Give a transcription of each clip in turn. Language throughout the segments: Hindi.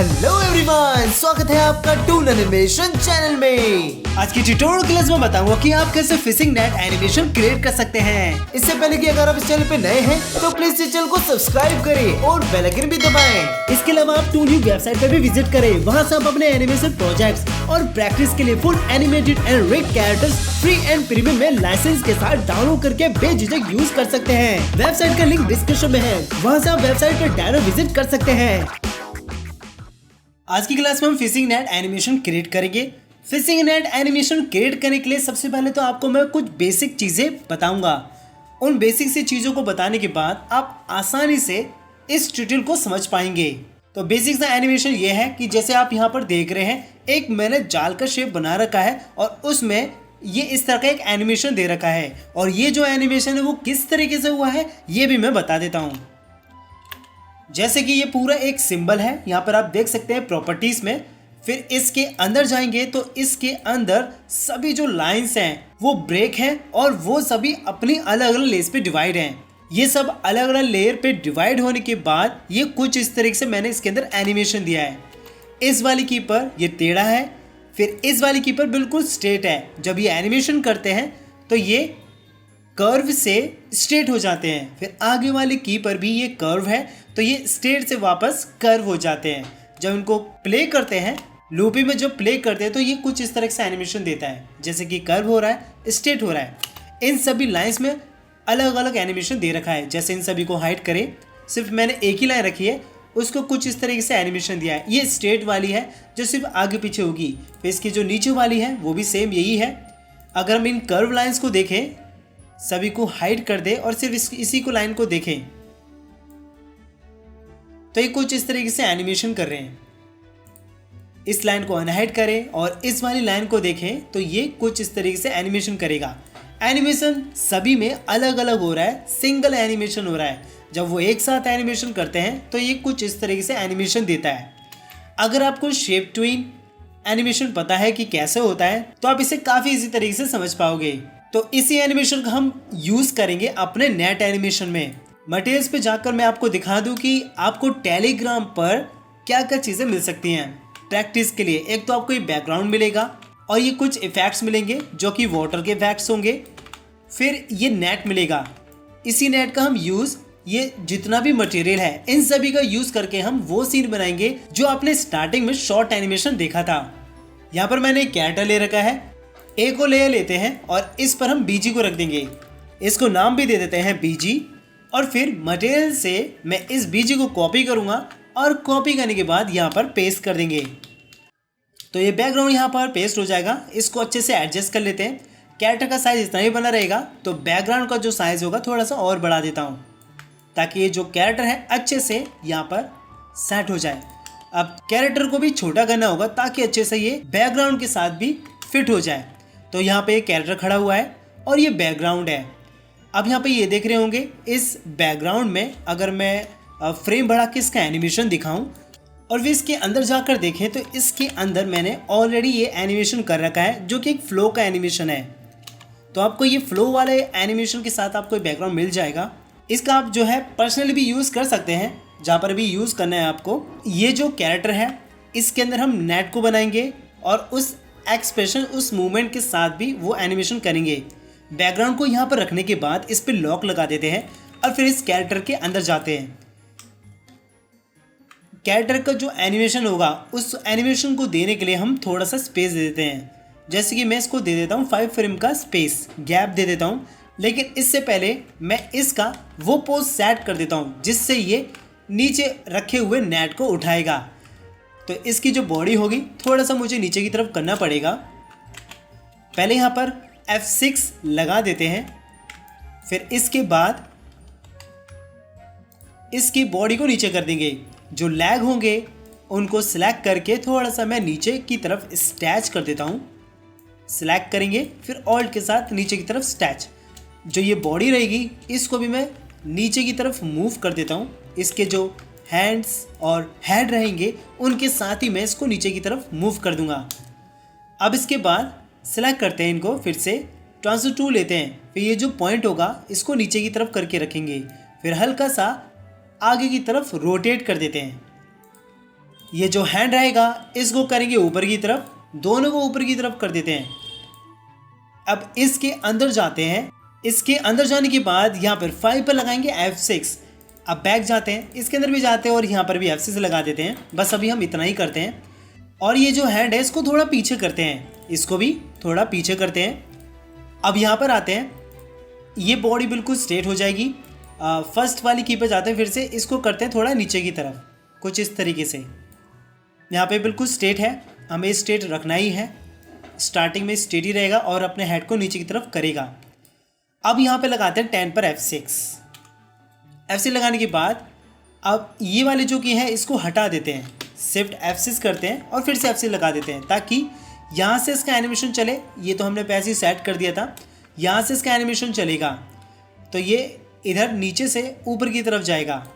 हेलो एवरीवन, स्वागत है आपका टून एनिमेशन चैनल में। आज की ट्यूटोरियल क्लास में बताऊंगा कि आप कैसे फिशिंग नेट एनिमेशन क्रिएट कर सकते हैं। इससे पहले कि अगर आप इस चैनल पे नए हैं तो प्लीज इस चैनल को सब्सक्राइब करें और बेल आइकन भी दबाएं। इसके अलावा आप टून वेबसाइट पे भी विजिट करें, वहां से आप अपने एनिमेशन प्रोजेक्ट्स और प्रैक्टिस के लिए full animated and rig characters free and premium में लाइसेंस के साथ डाउनलोड करके बेझिझक यूज कर सकते हैं। वेबसाइट का लिंक डिस्क्रिप्शन में है, वहाँ से आप वेबसाइट पे डायरेक्ट विजिट कर सकते हैं। आज की क्लास में हम फिशिंग नेट एनिमेशन क्रिएट करेंगे। फिशिंग नेट एनिमेशन क्रिएट करने के लिए सबसे पहले तो आपको मैं कुछ बेसिक चीज़ें बताऊंगा। उन बेसिक सी चीज़ों को बताने के बाद आप आसानी से इस ट्यूटोरियल को समझ पाएंगे। तो बेसिक सा एनिमेशन ये है कि जैसे आप यहाँ पर देख रहे हैं, एक मैंने जाल का शेप बना रखा है और उसमें ये इस तरह का एक एनिमेशन दे रखा है। और ये जो एनिमेशन है वो किस तरीके से हुआ है ये भी मैं बता देता हूँ। जैसे कि ये पूरा एक सिंबल है, यहाँ पर आप देख सकते हैं प्रॉपर्टीज में। फिर इसके अंदर जाएंगे तो इसके अंदर सभी जो लाइंस हैं वो ब्रेक हैं और वो सभी अपनी अलग अलग लेयर्स पे डिवाइड हैं। ये सब अलग अलग लेयर पे डिवाइड होने के बाद ये कुछ इस तरीके से मैंने इसके अंदर एनिमेशन दिया है। इस वाली की पर ये टेढ़ा है, फिर इस वाली की पर बिल्कुल स्ट्रेट है। जब ये एनिमेशन करते हैं तो ये कर्व से स्ट्रेट हो जाते हैं। फिर आगे वाली की पर भी ये कर्व है तो ये स्ट्रेट से वापस कर्व हो जाते हैं। जब इनको प्ले करते हैं, लूपी में जब प्ले करते हैं तो ये कुछ इस तरह से एनिमेशन देता है, जैसे कि कर्व हो रहा है, स्ट्रेट हो रहा है। इन सभी लाइंस में अलग अलग एनिमेशन दे रखा है। जैसे इन सभी को हाइड करें, सिर्फ मैंने एक ही लाइन रखी है, उसको कुछ इस तरीके से एनिमेशन दिया है। ये स्ट्रेट वाली है जो सिर्फ आगे पीछे होगी। फिर इसकी जो नीचे वाली है वो भी सेम यही है। अगर हम इन कर्व लाइंस को देखें, सभी को हाइड कर दे और सिर्फ इसी को लाइन को देखें तो ये कुछ इस तरीके से एनिमेशन कर रहे हैं। इस लाइन को अनहाइड करें और इस वाली लाइन को देखें तो ये कुछ इस तरीके से एनिमेशन करेगा। एनिमेशन सभी में अलग अलग हो रहा है, सिंगल एनिमेशन हो रहा है। जब वो एक साथ एनिमेशन करते हैं तो ये कुछ इस तरीके से एनिमेशन देता है। अगर आपको शेप ट्विन एनिमेशन पता है कि कैसे होता है तो आप इसे काफ़ी इजी तरीके से समझ पाओगे। तो इसी एनिमेशन का हम यूज़ करेंगे अपने नेट एनिमेशन में। मटेरियल्स पे जाकर मैं आपको दिखा दूं कि आपको टेलीग्राम पर क्या क्या चीज़ें मिल सकती हैं प्रैक्टिस के लिए। एक तो आपको ये बैकग्राउंड मिलेगा और ये कुछ इफ़ेक्ट्स मिलेंगे जो कि वाटर के इफेक्ट्स होंगे। फिर ये नेट मिलेगा। इसी नेट का हम यूज़, ये जितना भी मटेरियल है इन सभी का यूज़ करके हम वो सीन बनाएंगे जो आपने स्टार्टिंग में शॉर्ट एनिमेशन देखा था। यहाँ पर मैंने एक कैरेक्टर ले रखा है। ए को ले लेते हैं और इस पर हम बीजी को रख देंगे। इसको नाम भी दे देते हैं बीजी। और फिर मटेरियल से मैं इस बीजी को कॉपी करूँगा और कॉपी करने के बाद यहाँ पर पेस्ट कर देंगे। तो ये बैकग्राउंड यहाँ पर पेस्ट हो जाएगा। इसको अच्छे से एडजस्ट कर लेते हैं। कैरेक्टर का साइज़ इतना ही बना रहेगा तो बैकग्राउंड का जो साइज़ होगा थोड़ा सा और बढ़ा देता हूँ ताकि ये जो कैरेक्टर है अच्छे से यहाँ पर सेट हो जाए। अब कैरेक्टर को भी छोटा करना होगा ताकि अच्छे से ये बैकग्राउंड के साथ भी फिट हो जाए। तो यहाँ पे एक कैरेक्टर खड़ा हुआ है और ये बैकग्राउंड है। अब यहाँ पे ये देख रहे होंगे, इस बैकग्राउंड में अगर मैं फ्रेम बढ़ा के इसका एनिमेशन दिखाऊं और फिर इसके अंदर जाकर देखें तो इसके अंदर मैंने ऑलरेडी ये एनिमेशन कर रखा है जो कि एक फ्लो का एनिमेशन है। तो आपको ये फ्लो वाले एनिमेशन के साथ आपको बैकग्राउंड मिल जाएगा। इसका आप जो है पर्सनली भी यूज़ कर सकते हैं, जहाँ पर भी यूज़ करना है आपको। ये जो कैरेक्टर है इसके अंदर हम नेट को बनाएंगे और उस एक्सप्रेशन, उस मूवमेंट के साथ भी वो एनिमेशन करेंगे। बैकग्राउंड को यहाँ पर रखने के बाद इस पर लॉक लगा देते हैं और फिर इस कैरेक्टर के अंदर जाते हैं। कैरेक्टर का जो एनिमेशन होगा उस एनिमेशन को देने के लिए हम थोड़ा सा स्पेस दे देते हैं। जैसे कि मैं इसको दे देता हूँ 5 फ्रेम का स्पेस गैप दे देता हूँ। लेकिन इससे पहले मैं इसका वो पोज सेट कर देता हूँ जिससे ये नीचे रखे हुए नेट को उठाएगा। तो इसकी जो बॉडी होगी थोड़ा सा मुझे नीचे की तरफ करना पड़ेगा। पहले यहाँ पर F6 लगा देते हैं। फिर इसके बाद इसकी बॉडी को नीचे कर देंगे। जो लैग होंगे उनको सिलेक्ट करके थोड़ा सा मैं नीचे की तरफ स्टैच कर देता हूँ। सिलेक्ट करेंगे, फिर ऑल्ट के साथ नीचे की तरफ स्टैच। जो ये बॉडी रहेगी इसको भी मैं नीचे की तरफ मूव कर देता हूँ। इसके जो हैंड्स और हेड रहेंगे उनके साथ ही मैं इसको नीचे की तरफ मूव कर दूंगा। अब इसके बाद सेलेक्ट करते हैं इनको, फिर से ट्रांसफर टूल लेते हैं। फिर ये जो पॉइंट होगा इसको नीचे की तरफ करके रखेंगे। फिर हल्का सा आगे की तरफ रोटेट कर देते हैं। ये जो हैंड रहेगा इसको करेंगे ऊपर की तरफ, दोनों को ऊपर की तरफ कर देते हैं। अब इसके अंदर जाते हैं, इसके अंदर जाने के बाद यहाँ पर 5 पर लगाएंगे F6। अब बैक जाते हैं, इसके अंदर भी जाते हैं और यहाँ पर भी F6 लगा देते हैं। बस अभी हम इतना ही करते हैं। और ये जो हैंड है इसको थोड़ा पीछे करते हैं, इसको भी थोड़ा पीछे करते हैं। अब यहाँ पर आते हैं, ये बॉडी बिल्कुल स्ट्रेट हो जाएगी। फर्स्ट वाली की पर जाते हैं, फिर से इसको करते हैं थोड़ा नीचे की तरफ, कुछ इस तरीके से। यहाँ पे बिल्कुल स्ट्रेट है, हमें स्ट्रेट रखना ही है। स्टार्टिंग में स्ट्रेट ही रहेगा और अपने हेड को नीचे की तरफ करेगा। अब यहाँ पे लगाते हैं 10 पर F6। F6 लगाने के बाद अब ये वाले जो की है इसको हटा देते हैं, शिफ्ट F6 करते हैं और फिर से F6 लगा देते हैं ताकि यहाँ से इसका एनिमेशन चले। ये तो हमने पहले ही सेट कर दिया था, यहाँ से इसका एनिमेशन चलेगा तो ये इधर नीचे से ऊपर की तरफ जाएगा।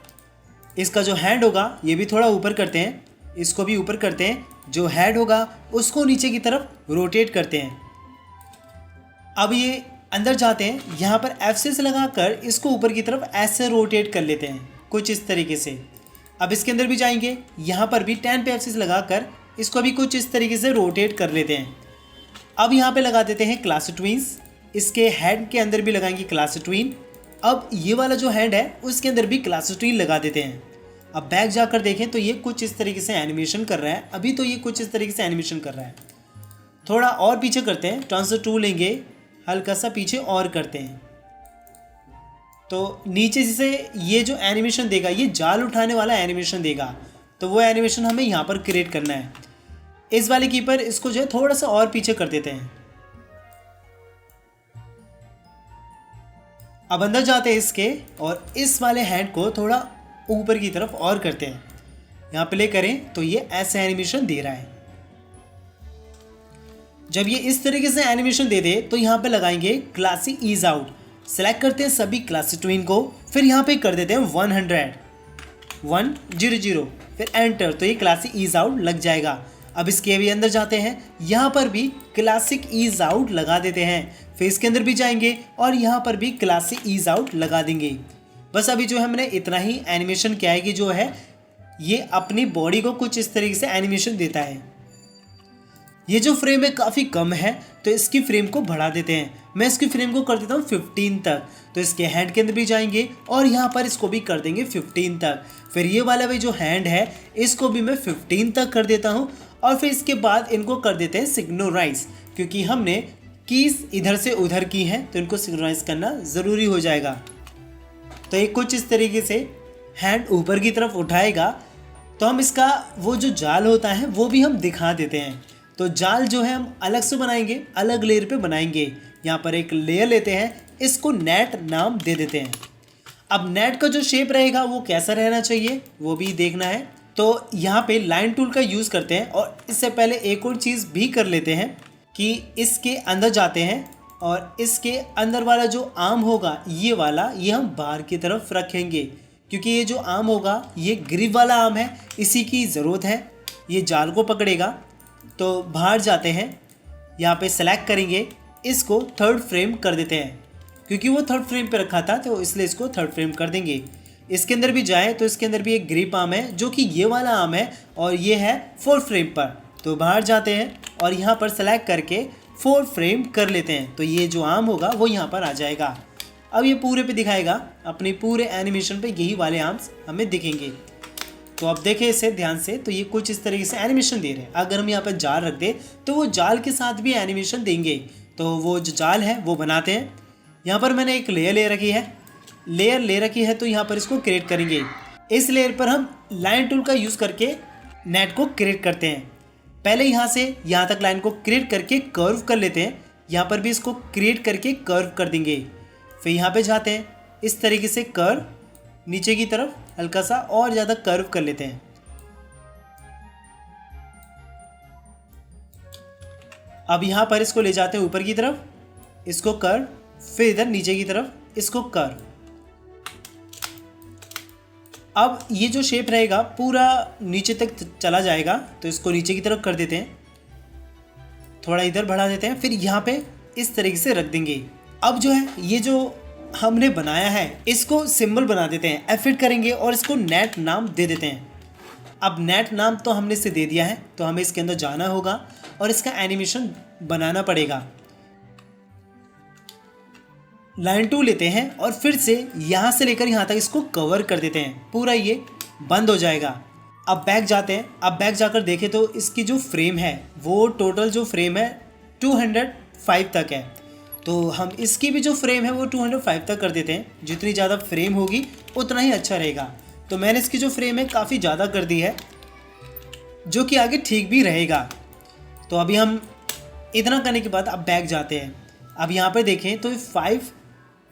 इसका जो हैंड होगा ये भी थोड़ा ऊपर करते हैं, इसको भी ऊपर करते हैं। जो हेड होगा उसको नीचे की तरफ रोटेट करते हैं। अब ये अंदर जाते हैं, यहाँ पर F6 लगाकर इसको ऊपर की तरफ ऐसे रोटेट कर लेते हैं, कुछ इस तरीके से। अब इसके अंदर भी जाएंगे, यहाँ पर भी 10 पे F6 लगाकर इसको भी कुछ इस तरीके से रोटेट कर लेते हैं। अब यहाँ पे लगा देते हैं क्लास ट्विन्स, इसके हेड के अंदर भी लगाएंगे क्लास ट्विन। अब ये वाला जो हैंड है उसके अंदर भी क्लास ट्विन लगा देते हैं। अब बैक जाकर देखें तो ये कुछ इस तरीके से एनिमेशन कर रहा है। अभी तो ये कुछ इस तरीके से एनिमेशन कर रहा है। थोड़ा और पीछे करते हैं, ट्रांसफर टूल लेंगे, हल्का सा पीछे और करते हैं तो नीचे से ये जो एनिमेशन देगा ये जाल उठाने वाला एनिमेशन देगा। तो वो एनिमेशन हमें यहाँ पर क्रिएट करना है। इस वाले की पर इसको जो है थोड़ा सा और पीछे कर देते हैं। अब अंदर जाते हैं इसके और इस वाले हैंड को थोड़ा ऊपर की तरफ और करते हैं। यहाँ प्ले करें तो ये ऐसा एनिमेशन दे रहा है। जब ये इस तरीके से एनिमेशन दे दे तो यहाँ पे लगाएंगे क्लासी ईज आउट। सेलेक्ट करते हैं सभी क्लासी ट्विन को, फिर यहाँ पे कर देते हैं 100 फिर एंटर, तो ये क्लासिक ईज आउट लग जाएगा। अब इसके भी अंदर जाते हैं, यहाँ पर भी क्लासिक ईज आउट लगा देते हैं। फिर इसके अंदर भी जाएंगे और यहाँ पर भी क्लासिक ईज आउट लगा देंगे। बस अभी जो हमने इतना ही एनिमेशन किया है कि जो है ये अपनी बॉडी को कुछ इस तरीके से एनिमेशन देता है। ये जो फ्रेम है काफ़ी कम है तो इसकी फ्रेम को बढ़ा देते हैं। मैं इसकी फ्रेम को कर देता हूँ 15 तक। तो इसके हैंड के अंदर भी जाएंगे और यहाँ पर इसको भी कर देंगे 15 तक। फिर ये वाला भी जो हैंड है इसको भी मैं 15 तक कर देता हूँ और फिर इसके बाद इनको कर देते हैं सिग्नोराइज, क्योंकि हमने कीज इधर से उधर की हैं तो इनको सिग्नोराइज करना ज़रूरी हो जाएगा। तो ये कुछ इस तरीके से हैंड ऊपर की तरफ उठाएगा तो हम इसका वो जो जाल होता है वो भी हम दिखा देते हैं। तो जाल जो है हम अलग से बनाएंगे, अलग लेयर पे बनाएंगे। यहाँ पर एक लेयर लेते हैं, इसको नेट नाम दे देते हैं। अब नेट का जो शेप रहेगा वो कैसा रहना चाहिए वो भी देखना है। तो यहाँ पे लाइन टूल का यूज़ करते हैं और इससे पहले एक और चीज़ भी कर लेते हैं कि इसके अंदर जाते हैं और इसके अंदर वाला जो आर्म होगा ये वाला, ये हम बाहर की तरफ रखेंगे, क्योंकि ये जो आर्म होगा ये ग्रिप वाला आर्म है, इसी की ज़रूरत है, ये जाल को पकड़ेगा। तो बाहर जाते हैं, यहाँ पे सेलेक्ट करेंगे, इसको थर्ड फ्रेम कर देते हैं, क्योंकि वो थर्ड फ्रेम पे रखा था तो इसलिए इसको थर्ड फ्रेम कर देंगे। इसके अंदर भी जाए तो इसके अंदर भी एक ग्रिप आर्म है जो कि ये वाला आर्म है और ये है फोर्थ फ्रेम पर। तो बाहर जाते हैं और यहाँ पर सेलेक्ट करके फोर्थ फ्रेम कर लेते हैं, तो ये जो आर्म होगा वो यहाँ पर आ जाएगा। अब ये पूरे पे दिखाएगा, अपने पूरे एनिमेशन पे यही वाले आर्म्स हमें दिखेंगे। तो अब देखें इसे ध्यान से, तो ये कुछ इस तरीके से एनिमेशन दे रहे हैं। अगर हम यहाँ पर जाल रख दें तो वो जाल के साथ भी एनिमेशन देंगे। तो वो जो जाल है वो बनाते हैं। यहाँ पर मैंने एक लेयर ले रखी है, तो यहाँ पर इसको क्रिएट करेंगे। इस लेयर पर हम लाइन टूल का यूज़ करके नेट को क्रिएट करते हैं। पहले यहाँ से यहाँ तक लाइन को क्रिएट करके कर्व कर लेते हैं, यहाँ पर भी इसको क्रिएट करके कर्व कर देंगे। फिर यहाँ पे जाते हैं, इस तरीके से कर्व नीचे की तरफ हल्का सा और ज़्यादा कर्व कर लेते हैं। अब यहाँ पर इसको ले जाते हैं ऊपर की तरफ, इसको कर्व, फिर इधर नीचे की तरफ इसको कर्व। अब ये जो शेप रहेगा पूरा नीचे तक चला जाएगा, तो इसको नीचे की तरफ कर देते हैं, थोड़ा इधर बढ़ा देते हैं, फिर यहाँ पे इस तरीके से रख देंगे। अब जो है ये जो हमने बनाया है इसको सिंबल बना देते हैं, एफिट करेंगे और इसको नेट नाम दे देते हैं। अब नेट नाम तो हमने इसे दे दिया है, तो हमें इसके अंदर जाना होगा और इसका एनिमेशन बनाना पड़ेगा। लाइन 2 लेते हैं और फिर से यहाँ से लेकर यहाँ तक इसको कवर कर देते हैं, पूरा ये बंद हो जाएगा। अब बैक जाते हैं। अब बैक जाकर देखें तो इसकी जो फ्रेम है वो टोटल जो फ्रेम है 205 तक है, तो हम इसकी भी जो फ्रेम है वो 205 तक कर देते हैं। जितनी ज़्यादा फ्रेम होगी उतना ही अच्छा रहेगा। तो मैंने इसकी जो फ्रेम है काफ़ी ज़्यादा कर दी है, जो कि आगे ठीक भी रहेगा। तो अभी हम इतना करने के बाद अब बैक जाते हैं। अब यहाँ पर देखें तो 5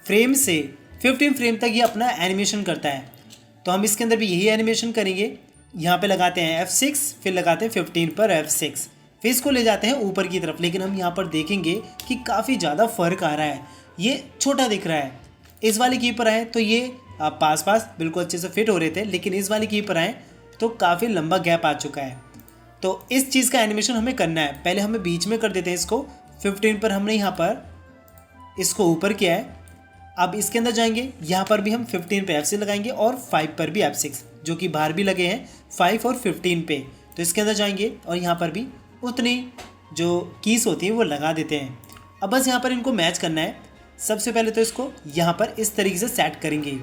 फ्रेम से 15 फ्रेम तक ये अपना एनिमेशन करता है, तो हम इसके अंदर भी यही एनिमेशन करेंगे। यहाँ पे लगाते हैं F6, फिर लगाते हैं 15 पर F6, फिर इसको ले जाते हैं ऊपर की तरफ। लेकिन हम यहाँ पर देखेंगे कि काफ़ी ज़्यादा फ़र्क आ रहा है, ये छोटा दिख रहा है। इस वाली की पर आए तो ये पास बिल्कुल अच्छे से फिट हो रहे थे, लेकिन इस वाली की पर आए तो काफ़ी लंबा गैप आ चुका है। तो इस चीज़ का एनिमेशन हमें करना है। पहले हमें बीच में कर देते हैं इसको। 15 पर हमने यहाँ पर इसको ऊपर किया है। अब इसके अंदर जाएंगे, यहाँ पर भी हम 15 पे F6 लगाएंगे और 5 पर भी F6, जो कि बाहर भी लगे हैं 5 और 15 पे। तो इसके अंदर जाएंगे और यहाँ पर भी उतनी जो कीज होती हैं वो लगा देते हैं। अब बस यहाँ पर इनको मैच करना है। सबसे पहले तो इसको यहाँ पर इस तरीके से सेट करेंगे।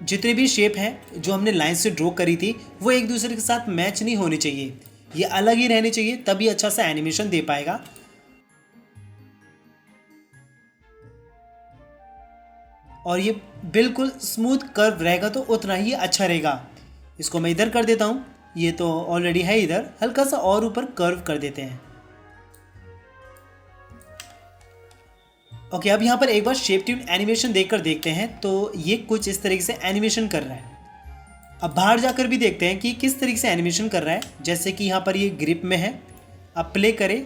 जितनी भी शेप है जो हमने लाइन से ड्रॉ करी थी वो एक दूसरे के साथ मैच नहीं होनी चाहिए, ये अलग ही रहनी चाहिए, तभी अच्छा सा एनिमेशन दे पाएगा। और ये बिल्कुल स्मूथ कर्व रहेगा तो उतना ही अच्छा रहेगा। इसको मैं इधर कर देता हूँ, ये तो ऑलरेडी है इधर, हल्का सा और ऊपर कर्व कर देते हैं। ओके, अब यहाँ पर एक बार शेप ट्यून एनिमेशन देखकर देखते हैं, तो ये कुछ इस तरीके से एनिमेशन कर रहा है। अब बाहर जाकर भी देखते हैं कि किस तरीके से एनिमेशन कर रहा है। जैसे कि यहाँ पर ये ग्रिप में है, अब प्ले करें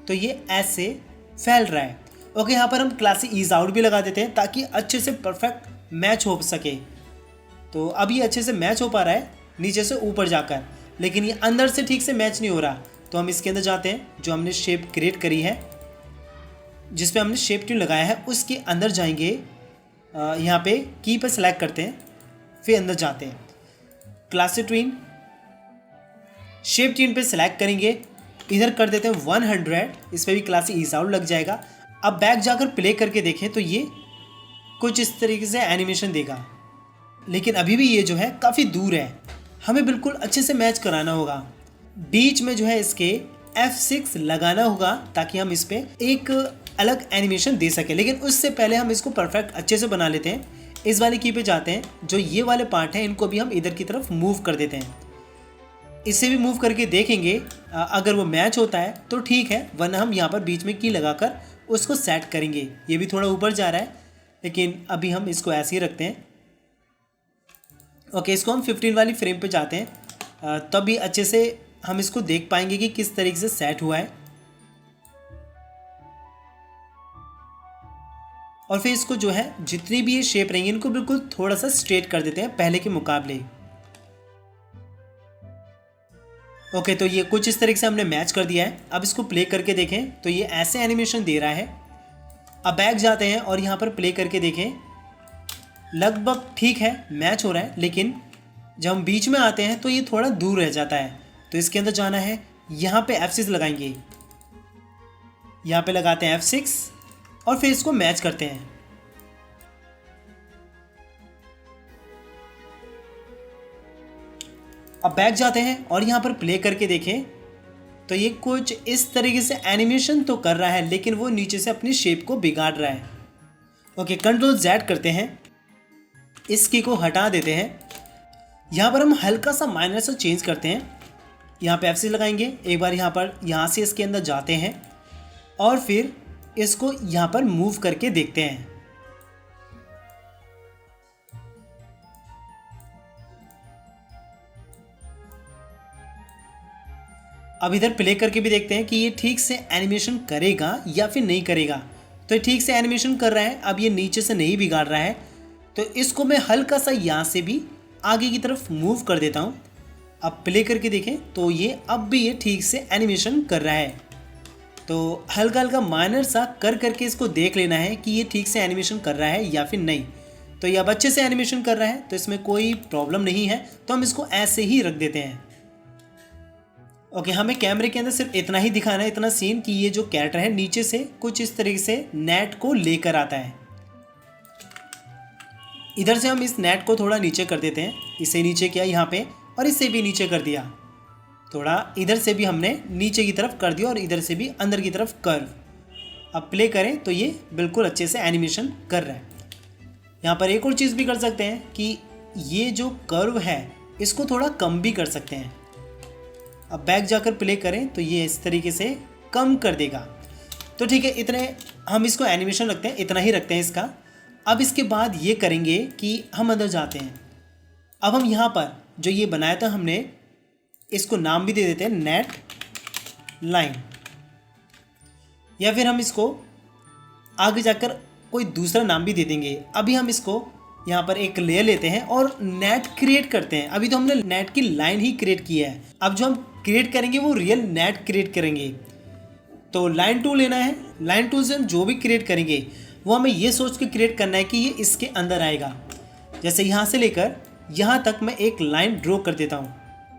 तो ये ऐसे फैल रहा है। ओके, यहाँ पर हम क्लासी ईज आउट भी लगा देते हैं ताकि अच्छे से परफेक्ट मैच हो सके। तो अब ये अच्छे से मैच हो पा रहा है नीचे से ऊपर जाकर, लेकिन ये अंदर से ठीक से मैच नहीं हो रहा। तो हम इसके अंदर जाते हैं, जो हमने शेप क्रिएट करी है जिस पे हमने शेप ट्यून लगाया है उसके अंदर जाएंगे। यहाँ पे की पर सेलेक्ट करते हैं, फिर अंदर जाते हैं, क्लासी ट्यून शेप ट्यून पे सेलेक्ट करेंगे, इधर कर देते हैं 100, इस पर भी क्लासी ईज आउट लग जाएगा। अब बैक जाकर प्ले करके देखें तो ये कुछ इस तरीके से एनिमेशन देगा, लेकिन अभी भी ये जो है काफ़ी दूर है, हमें बिल्कुल अच्छे से मैच कराना होगा। बीच में जो है इसके F6 लगाना होगा ताकि हम इस पर एक अलग एनिमेशन दे सकें। लेकिन उससे पहले हम इसको परफेक्ट अच्छे से बना लेते हैं। इस वाली की पे जाते हैं, जो ये वाले पार्ट हैं इनको भी हम इधर की तरफ मूव कर देते हैं। इसे भी मूव करके देखेंगे, अगर वो मैच होता है तो ठीक है, वरना हम यहाँ पर बीच में की लगाकर उसको सेट करेंगे। ये भी थोड़ा ऊपर जा रहा है, लेकिन अभी हम इसको ऐसे ही रखते हैं। ओके, इसको हम 15 वाली फ्रेम पे जाते हैं, तभी अच्छे से हम इसको देख पाएंगे कि किस तरीके से सेट हुआ है। और फिर इसको जो है जितनी भी ये शेप रहेंगी इनको बिल्कुल थोड़ा सा स्ट्रेट कर देते हैं पहले के मुकाबले। ओके, तो ये कुछ इस तरीके से हमने मैच कर दिया है। अब इसको प्ले करके देखें तो ये ऐसे एनिमेशन दे रहा है। अब बैक जाते हैं और यहाँ पर प्ले करके देखें, लगभग ठीक है, मैच हो रहा है, लेकिन जब हम बीच में आते हैं तो ये थोड़ा दूर रह जाता है। तो इसके अंदर जाना है, यहाँ पे F6 लगाएंगे, यहाँ पे लगाते हैं F6 और फिर इसको मैच करते हैं। अब बैक जाते हैं और यहाँ पर प्ले करके देखें तो ये कुछ इस तरीके से एनिमेशन तो कर रहा है, लेकिन वो नीचे से अपनी शेप को बिगाड़ रहा है। ओके, Ctrl Z करते हैं, इस की को हटा देते हैं। यहाँ पर हम हल्का सा माइनर सा चेंज करते हैं, यहाँ पे F6 लगाएंगे, एक बार यहाँ से इसके अंदर जाते हैं और फिर इसको यहाँ पर मूव करके देखते हैं। अब इधर प्ले करके भी देखते हैं कि ये ठीक से एनिमेशन करेगा या फिर नहीं करेगा। तो ये ठीक से एनिमेशन कर रहा है, अब ये नीचे से नहीं बिगाड़ रहा है। तो इसको मैं हल्का सा यहाँ से भी आगे की तरफ मूव कर देता हूँ। अब प्ले करके देखें तो ये अब भी ये ठीक से एनिमेशन कर रहा है। तो हल्का हल्का माइनर सा कर करके इसको देख लेना है कि ये ठीक से एनिमेशन कर रहा है या फिर नहीं। तो ये अब अच्छे से एनिमेशन कर रहा है, तो इसमें कोई प्रॉब्लम नहीं है, तो हम इसको ऐसे ही रख देते हैं। ओके, हमें कैमरे के अंदर सिर्फ इतना ही दिखाना है, इतना सीन कि ये जो कैरेक्टर है नीचे से कुछ इस तरीके से नेट को लेकर आता है। इधर से हम इस नेट को थोड़ा नीचे कर देते हैं, इसे नीचे किया यहाँ पे और इसे भी नीचे कर दिया, थोड़ा इधर से भी हमने नीचे की तरफ कर दिया और इधर से भी अंदर की तरफ कर्व। अब प्ले करें तो ये बिल्कुल अच्छे से एनिमेशन कर रहा है। यहाँ पर एक और चीज़ भी कर सकते हैं कि ये जो कर्व है इसको थोड़ा कम भी कर सकते हैं। अब बैक जाकर प्ले करें तो ये इस तरीके से कम कर देगा। तो ठीक है, इतने हम इसको एनिमेशन रखते हैं, इतना ही रखते हैं इसका। अब इसके बाद ये करेंगे कि हम अंदर जाते हैं। अब हम यहाँ पर जो ये बनाया था हमने, इसको नाम भी दे देते हैं नेट लाइन, या फिर हम इसको आगे जाकर कोई दूसरा नाम भी दे देंगे। अभी हम इसको यहाँ पर एक लेयर लेते हैं और नेट क्रिएट करते हैं। अभी तो हमने नेट की लाइन ही क्रिएट की है, अब जो हम क्रिएट करेंगे वो रियल नेट क्रिएट करेंगे। तो लाइन टूल लेना है, लाइन टूल से हम जो भी क्रिएट करेंगे वो हमें ये सोच के क्रिएट करना है कि ये इसके अंदर आएगा। जैसे यहाँ से लेकर यहाँ तक मैं एक लाइन ड्रॉ कर देता हूँ,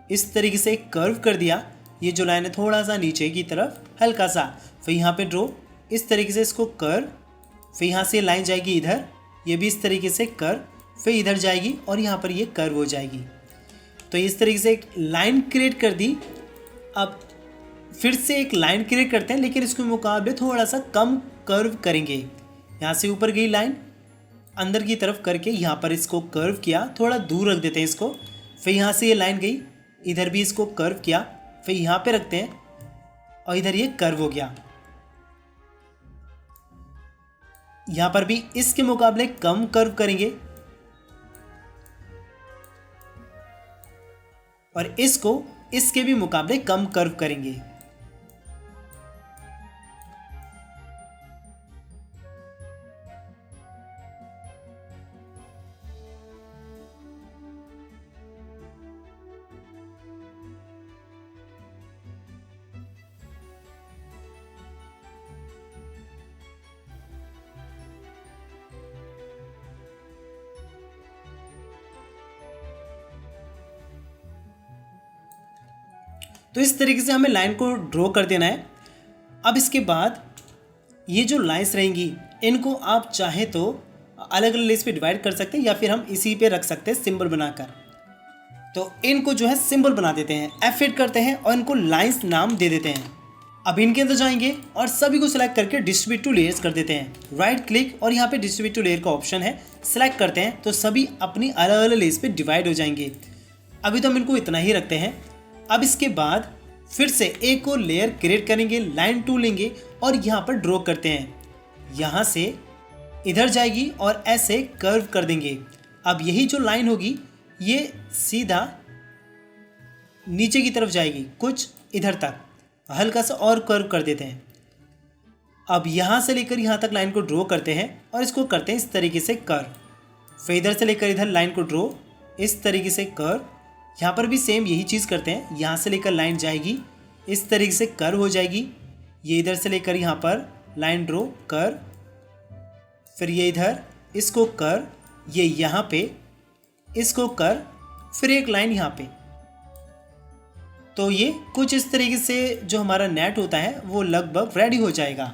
इस तरीके से एक कर्व कर दिया। ये जो लाइन है थोड़ा सा नीचे की तरफ हल्का सा, फिर यहाँ पे ड्रॉ, इस तरीके से इसको कर्व, फिर यहाँ से लाइन जाएगी इधर, ये भी इस तरीके से कर्व, फिर इधर जाएगी और यहाँ पर ये कर्व हो जाएगी। तो इस तरीके से एक लाइन क्रिएट कर दी। अब फिर से एक लाइन क्रिएट करते हैं, लेकिन इसके मुकाबले थोड़ा सा कम कर्व करेंगे। यहाँ से ऊपर गई लाइन, अंदर की तरफ करके यहाँ पर इसको कर्व किया, थोड़ा दूर रख देते हैं इसको। फिर यहाँ से ये लाइन गई, इधर भी इसको कर्व किया, फिर यहाँ पे रखते हैं और इधर ये कर्व हो गया। यहाँ पर भी इसके मुकाबले कम कर्व करेंगे और इसको इसके भी मुकाबले कम कर्व करेंगे। तो इस तरीके से हमें लाइन को ड्रॉ कर देना है। अब इसके बाद ये जो लाइंस रहेंगी इनको आप चाहे तो अलग अलग लेस पे डिवाइड कर सकते हैं, या फिर हम इसी पे रख सकते हैं सिंबल बनाकर। तो इनको जो है सिंबल बना देते हैं, F8 करते हैं और इनको लाइंस नाम दे देते हैं। अब इनके अंदर जाएंगे और सभी को सिलेक्ट करके डिस्ट्रीब्यूट टू लेयर्स कर देते हैं। राइट क्लिक और यहाँ पे डिस्ट्रीब्यूट टू लेयर का ऑप्शन है, सिलेक्ट करते हैं तो सभी अपनी अलग अलग लेयर्स पे डिवाइड हो जाएंगे। अभी तो हम इनको इतना ही रखते हैं। अब इसके बाद फिर से एक और लेयर क्रिएट करेंगे, लाइन टूल लेंगे और यहाँ पर ड्रॉ करते हैं। यहाँ से इधर जाएगी और ऐसे कर्व कर देंगे। अब यही जो लाइन होगी ये सीधा नीचे की तरफ जाएगी, कुछ इधर तक हल्का सा और कर्व कर देते हैं। अब यहाँ से लेकर यहाँ तक लाइन को ड्रॉ करते हैं और इसको करते हैं इस तरीके से कर्व। फिर इधर से लेकर इधर लाइन को ड्रॉ, इस तरीके से कर्व। यहाँ पर भी सेम यही चीज़ करते हैं, यहाँ से लेकर लाइन जाएगी, इस तरीके से कर्व हो जाएगी। ये इधर से लेकर यहाँ पर लाइन ड्रॉ, कर्व, फिर ये इधर इसको कर्व, ये यहाँ पे इसको कर्व, फिर एक लाइन यहाँ पे। तो ये कुछ इस तरीके से जो हमारा नेट होता है वो लगभग रेडी हो जाएगा।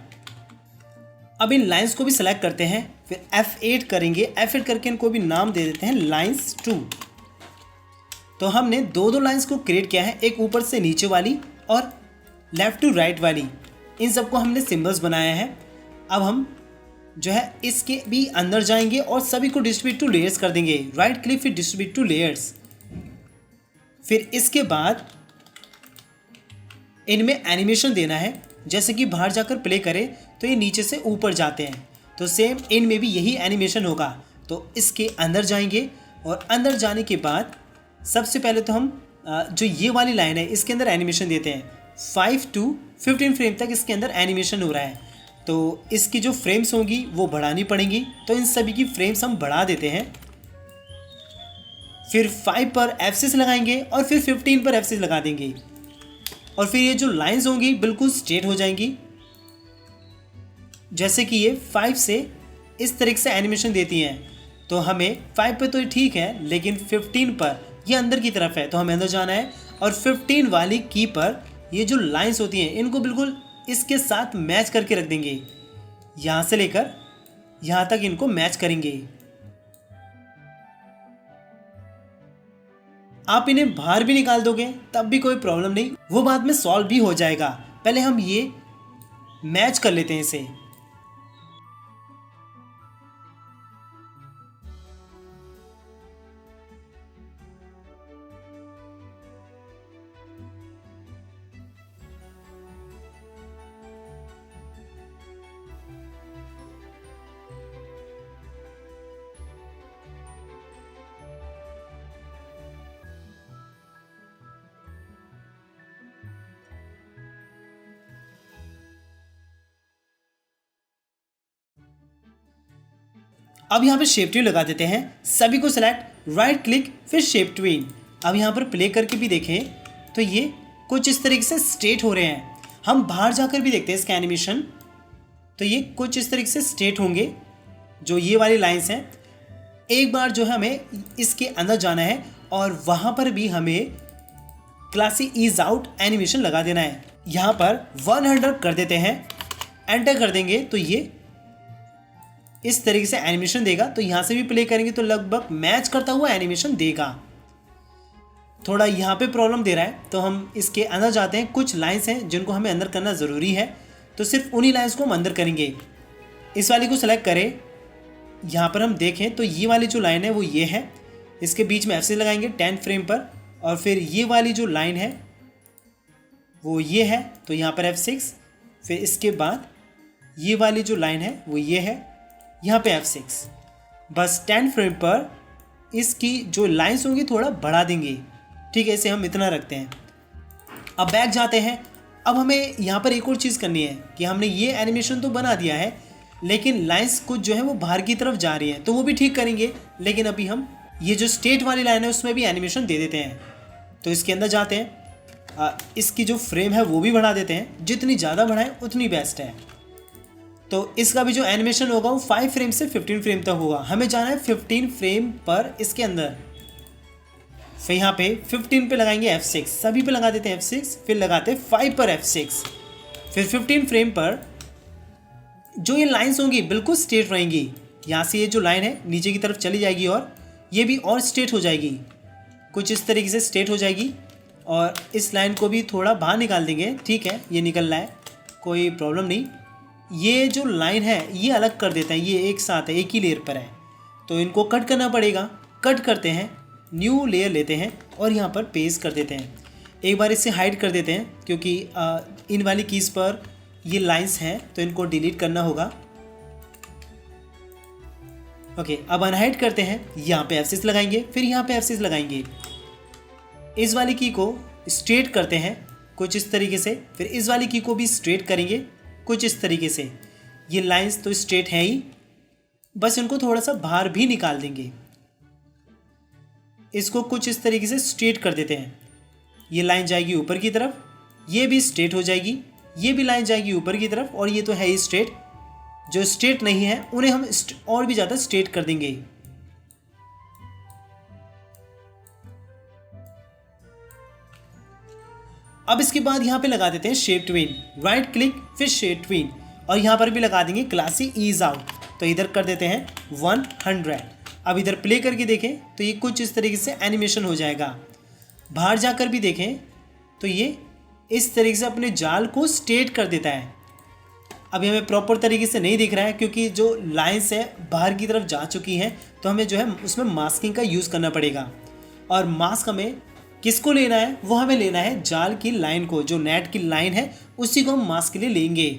अब इन लाइंस को भी सिलेक्ट करते हैं, फिर F8 करेंगे, F8 करके इनको भी नाम दे देते हैं लाइंस 2। तो हमने दो लाइंस को क्रिएट किया है, एक ऊपर से नीचे वाली और लेफ्ट टू राइट वाली। इन सबको हमने सिंबल्स बनाया है। अब हम जो है इसके भी अंदर जाएंगे और सभी को डिस्ट्रीब्यूट टू लेयर्स कर देंगे। राइट क्लिक, फिर डिस्ट्रीब्यूट टू लेयर्स। फिर इसके बाद इनमें एनिमेशन देना है, जैसे कि बाहर जाकर प्ले करें तो ये नीचे से ऊपर जाते हैं, तो सेम इनमें भी यही एनिमेशन होगा। तो इसके अंदर जाएंगे और अंदर जाने के बाद सबसे पहले तो हम जो ये वाली लाइन है इसके अंदर एनिमेशन देते हैं। 5 to 15 फ्रेम तक इसके अंदर एनिमेशन हो रहा है, तो इसकी जो फ्रेम्स होंगी वो बढ़ानी पड़ेंगी। तो इन सभी की फ्रेम्स हम बढ़ा देते हैं। फिर 5 पर F6 लगाएंगे और फिर 15 पर F6 लगा देंगे और फिर ये जो लाइंस होंगी बिल्कुल स्ट्रेट हो जाएंगी, जैसे कि ये 5 से इस तरीके से एनिमेशन देती हैं। तो हमें 5 पे तो ठीक है, लेकिन 15 पर ये अंदर की तरफ है तो हमें अंदर जाना है। और 15 वाली की पर ये जो लाइंस होती हैं इनको बिल्कुल इसके साथ मैच करके रख देंगे। यहाँ से लेकर यहाँ तक इनको मैच करेंगे। आप इन्हें बाहर भी निकाल दोगे तब भी कोई प्रॉब्लम नहीं, वो बाद में सॉल्व भी हो जाएगा। पहले हम ये मैच कर लेते हैं इसे। अब यहाँ पे शेप ट्वीन लगा देते हैं। सभी को सेलेक्ट, राइट क्लिक, फिर शेप ट्वीन। अब यहाँ पर प्ले करके भी देखें तो ये कुछ इस तरीके से स्ट्रेट हो रहे हैं। हम बाहर जाकर भी देखते हैं इसका एनिमेशन, तो ये कुछ इस तरीके से स्ट्रेट होंगे जो ये वाली लाइंस हैं। एक बार जो है हमें इसके अंदर जाना है और वहाँ पर भी हमें क्लासी ईज आउट एनिमेशन लगा देना है। यहाँ पर 100 कर देते हैं, एंटर कर देंगे तो ये इस तरीके से एनिमेशन देगा। तो यहाँ से भी प्ले करेंगे तो लगभग मैच करता हुआ एनिमेशन देगा। थोड़ा यहाँ पे प्रॉब्लम दे रहा है तो हम इसके अंदर जाते हैं। कुछ लाइंस हैं जिनको हमें अंदर करना ज़रूरी है, तो सिर्फ उन्हीं लाइंस को हम अंदर करेंगे। इस वाली को सेलेक्ट करें, यहाँ पर हम देखें तो ये वाली जो लाइन है वो ये है। इसके बीच में F6 लगाएंगे 10 फ्रेम पर, और फिर ये वाली जो लाइन है वो ये है तो यहाँ पर F6। फिर इसके बाद ये वाली जो लाइन है वो ये है, यहाँ पे F6। बस 10 फ्रेम पर इसकी जो लाइंस होंगी थोड़ा बढ़ा देंगे। ठीक है, इसे हम इतना रखते हैं। अब बैक जाते हैं। अब हमें यहाँ पर एक और चीज़ करनी है कि हमने ये एनिमेशन तो बना दिया है, लेकिन लाइंस कुछ जो है वो बाहर की तरफ जा रही हैं, तो वो भी ठीक करेंगे। लेकिन अभी हम ये जो स्ट्रेट वाली लाइन है उसमें भी एनिमेशन दे देते हैं। तो इसके अंदर जाते हैं, इसकी जो फ्रेम है वो भी बढ़ा देते हैं। जितनी ज़्यादा बढ़ाएं उतनी बेस्ट है। तो इसका भी जो एनिमेशन होगा वो 5 फ्रेम से 15 फ्रेम तक होगा। हमें जाना है 15 फ्रेम पर इसके अंदर। फिर यहाँ पे 15 पे लगाएंगे F6, सभी पे लगा देते हैं F6, फिर लगाते हैं 5 पर F6। फिर 15 फ्रेम पर जो ये लाइंस होंगी बिल्कुल स्ट्रेट रहेंगी। यहाँ से ये जो लाइन है नीचे की तरफ चली जाएगी और ये भी और स्ट्रेट हो जाएगी, कुछ इस तरीके से स्ट्रेट हो जाएगी। और इस लाइन को भी थोड़ा बाहर निकाल देंगे। ठीक है, ये निकल रहा है, कोई प्रॉब्लम नहीं। ये जो लाइन है ये अलग कर देता है, ये एक साथ है, एक ही लेयर पर है, तो इनको कट करना पड़ेगा। कट करते हैं, न्यू लेयर लेते हैं और यहाँ पर पेस्ट कर देते हैं। एक बार इसे हाइड कर देते हैं क्योंकि इन वाली कीज़ पर ये लाइंस हैं तो इनको डिलीट करना होगा। ओके, अब अनहाइड करते हैं। यहाँ पे F6 लगाएंगे, फिर यहाँ पे F6 लगाएंगे। इस वाली की को स्ट्रेट करते हैं कुछ इस तरीके से, फिर इस वाली की को भी स्ट्रेट करेंगे कुछ इस तरीके से। ये लाइंस तो स्ट्रेट है ही, बस इनको थोड़ा सा बाहर भी निकाल देंगे। इसको कुछ इस तरीके से स्ट्रेट कर देते हैं। ये लाइन जाएगी ऊपर की तरफ, ये भी स्ट्रेट हो जाएगी, ये भी लाइन जाएगी ऊपर की तरफ, और ये तो है ही स्ट्रेट। जो स्ट्रेट नहीं है उन्हें हम और भी ज़्यादा स्ट्रेट कर देंगे। अब इसके बाद यहाँ पे लगा देते हैं शेप ट्विन, राइट क्लिक फिर शेप ट्विन, और यहाँ पर भी लगा देंगे क्लासी ईज आउट। तो इधर कर देते हैं 100। अब इधर प्ले करके देखें तो ये कुछ इस तरीके से एनिमेशन हो जाएगा। बाहर जाकर भी देखें तो ये इस तरीके से अपने जाल को स्ट्रेट कर देता है। अभी हमें प्रॉपर तरीके से नहीं दिख रहा है क्योंकि जो लाइंस है बाहर की तरफ जा चुकी हैं, तो हमें जो है उसमें मास्किंग का यूज़ करना पड़ेगा। और मास्क हमें किसको लेना है, वो हमें लेना है जाल की लाइन को, जो नेट की लाइन है उसी को हम मास्क के लिए लेंगे।